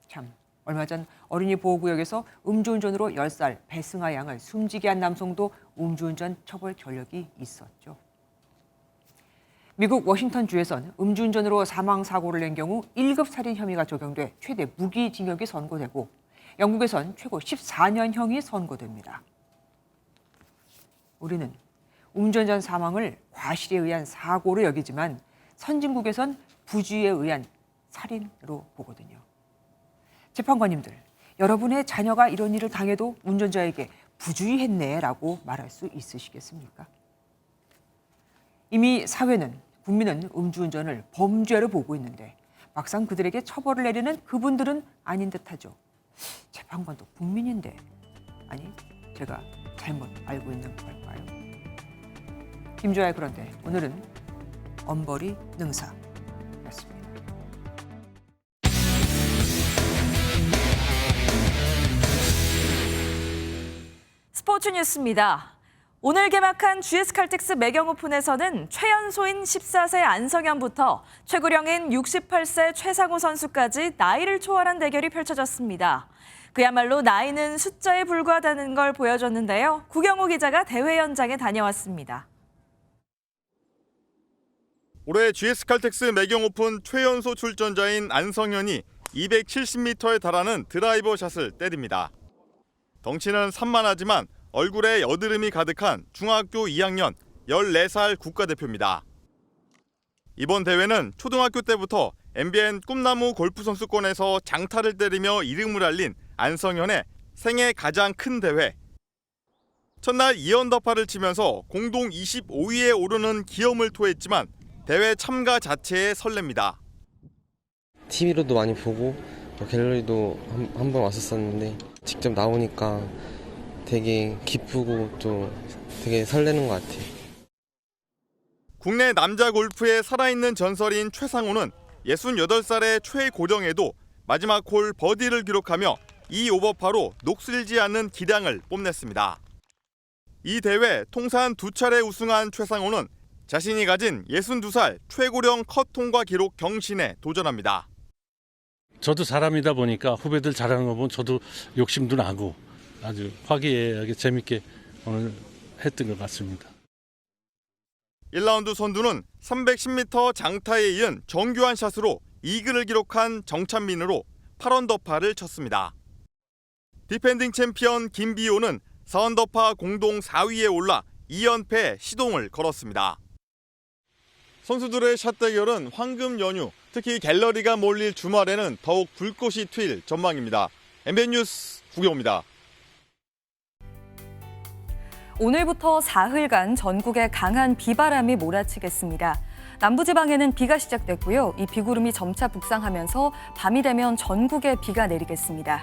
참, 얼마 전 어린이 보호구역에서 음주운전으로 10살 배승아 양을 숨지게 한 남성도 음주운전 처벌 결력이 있었죠. 미국 워싱턴주에선 음주운전으로 사망사고를 낸 경우 1급 살인 혐의가 적용돼 최대 무기징역이 선고되고 영국에선 최고 14년형이 선고됩니다. 우리는 음주운전 사망을 과실에 의한 사고로 여기지만 선진국에선 부주의에 의한 살인으로 보거든요. 재판관님들, 여러분의 자녀가 이런 일을 당해도 운전자에게 부주의했네라고 말할 수 있으시겠습니까? 이미 사회는, 국민은 음주운전을 범죄로 보고 있는데 막상 그들에게 처벌을 내리는 그분들은 아닌 듯하죠. 재판관도 국민인데, 아니, 제가 잘못 알고 있는 걸까요? 김조아의 그런데 오늘은 엄벌이 능사였습니다. 스포츠 뉴스입니다. 오늘 개막한 GS칼텍스 매경오픈에서는 최연소인 14세 안성현부터 최고령인 68세 최상우 선수까지 나이를 초월한 대결이 펼쳐졌습니다. 그야말로 나이는 숫자에 불과하다는 걸 보여줬는데요. 구경호 기자가 대회 현장에 다녀왔습니다. 올해 GS칼텍스 매경오픈 최연소 출전자인 안성현이 270m에 달하는 드라이버 샷을 때립니다. 덩치는 산만하지만 얼굴에 여드름이 가득한 중학교 2학년 14살 국가대표입니다. 이번 대회는 초등학교 때부터 MBN 꿈나무 골프 선수권에서 장타를 때리며 이름을 알린 안성현의 생애 가장 큰 대회. 첫날 2언더파를 치면서 공동 25위에 오르는 기염을 토했지만 대회 참가 자체에 설렙니다. TV로도 많이 보고 갤러리도 한 번 왔었었는데 직접 나오니까 되게 기쁘고 또 되게 설레는 것 같아요. 국내 남자 골프의 살아있는 전설인 최상우는 68살의 최고령에도 마지막 홀 버디를 기록하며 2오버파로 녹슬지 않는 기량을 뽐냈습니다. 이 대회 통산 2차례 우승한 최상우는 자신이 가진 62살 최고령 컷 통과 기록 경신에 도전합니다. 저도 사람이다 보니까 후배들 잘하는 거 보면 저도 욕심도 나고 아주 화기애애하게 재밌게 오늘 했던 것 같습니다. 1라운드 선두는 310m 장타에 이은 정교한 샷으로 이글을 기록한 정찬민으로 8언더파를 쳤습니다. 디펜딩 챔피언 김비호는 4언더파 공동 4위에 올라 2연패 시동을 걸었습니다. 선수들의 샷 대결은 황금 연휴, 특히 갤러리가 몰릴 주말에는 더욱 불꽃이 튈 전망입니다. MBN 뉴스 구경호입니다. 오늘부터 사흘간 전국에 강한 비바람이 몰아치겠습니다. 남부지방에는 비가 시작됐고요. 이 비구름이 점차 북상하면서 밤이 되면 전국에 비가 내리겠습니다.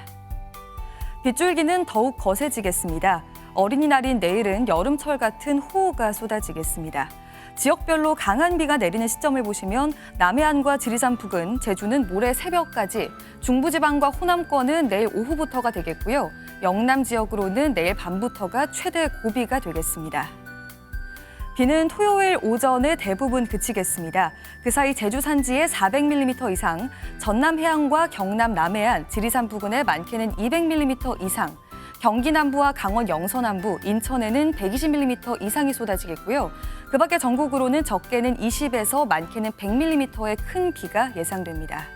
빗줄기는 더욱 거세지겠습니다. 어린이날인 내일은 여름철 같은 호우가 쏟아지겠습니다. 지역별로 강한 비가 내리는 시점을 보시면 남해안과 지리산 부근, 제주는 모레 새벽까지, 중부지방과 호남권은 내일 오후부터가 되겠고요. 영남 지역으로는 내일 밤부터가 최대 고비가 되겠습니다. 비는 토요일 오전에 대부분 그치겠습니다. 그 사이 제주 산지에 400mm 이상, 전남 해안과 경남 남해안, 지리산 부근에 많게는 200mm 이상, 경기 남부와 강원 영서 남부, 인천에는 120mm 이상이 쏟아지겠고요. 그 밖에 전국으로는 적게는 20에서 많게는 100mm의 큰 비가 예상됩니다.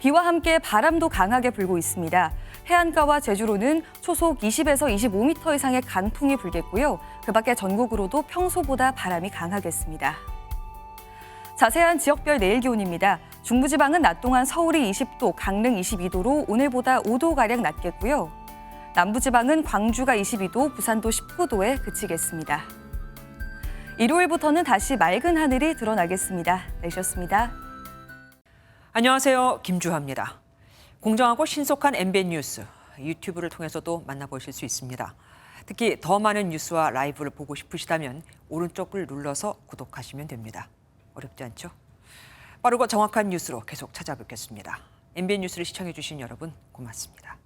비와 함께 바람도 강하게 불고 있습니다. 해안가와 제주로는 초속 20에서 25m 이상의 간풍이 불겠고요. 그 밖에 전국으로도 평소보다 바람이 강하겠습니다. 자세한 지역별 내일 기온입니다. 중부지방은 낮 동안 서울이 20도, 강릉 22도로 오늘보다 5도가량 낮겠고요. 남부지방은 광주가 22도, 부산도 19도에 그치겠습니다. 일요일부터는 다시 맑은 하늘이 드러나겠습니다. 내셨습니다. 안녕하세요. 김주하입니다. 공정하고 신속한 MBN 뉴스, 유튜브를 통해서도 만나보실 수 있습니다. 특히 더 많은 뉴스와 라이브를 보고 싶으시다면 오른쪽을 눌러서 구독하시면 됩니다. 어렵지 않죠? 빠르고 정확한 뉴스로 계속 찾아뵙겠습니다. MBN 뉴스를 시청해주신 여러분 고맙습니다.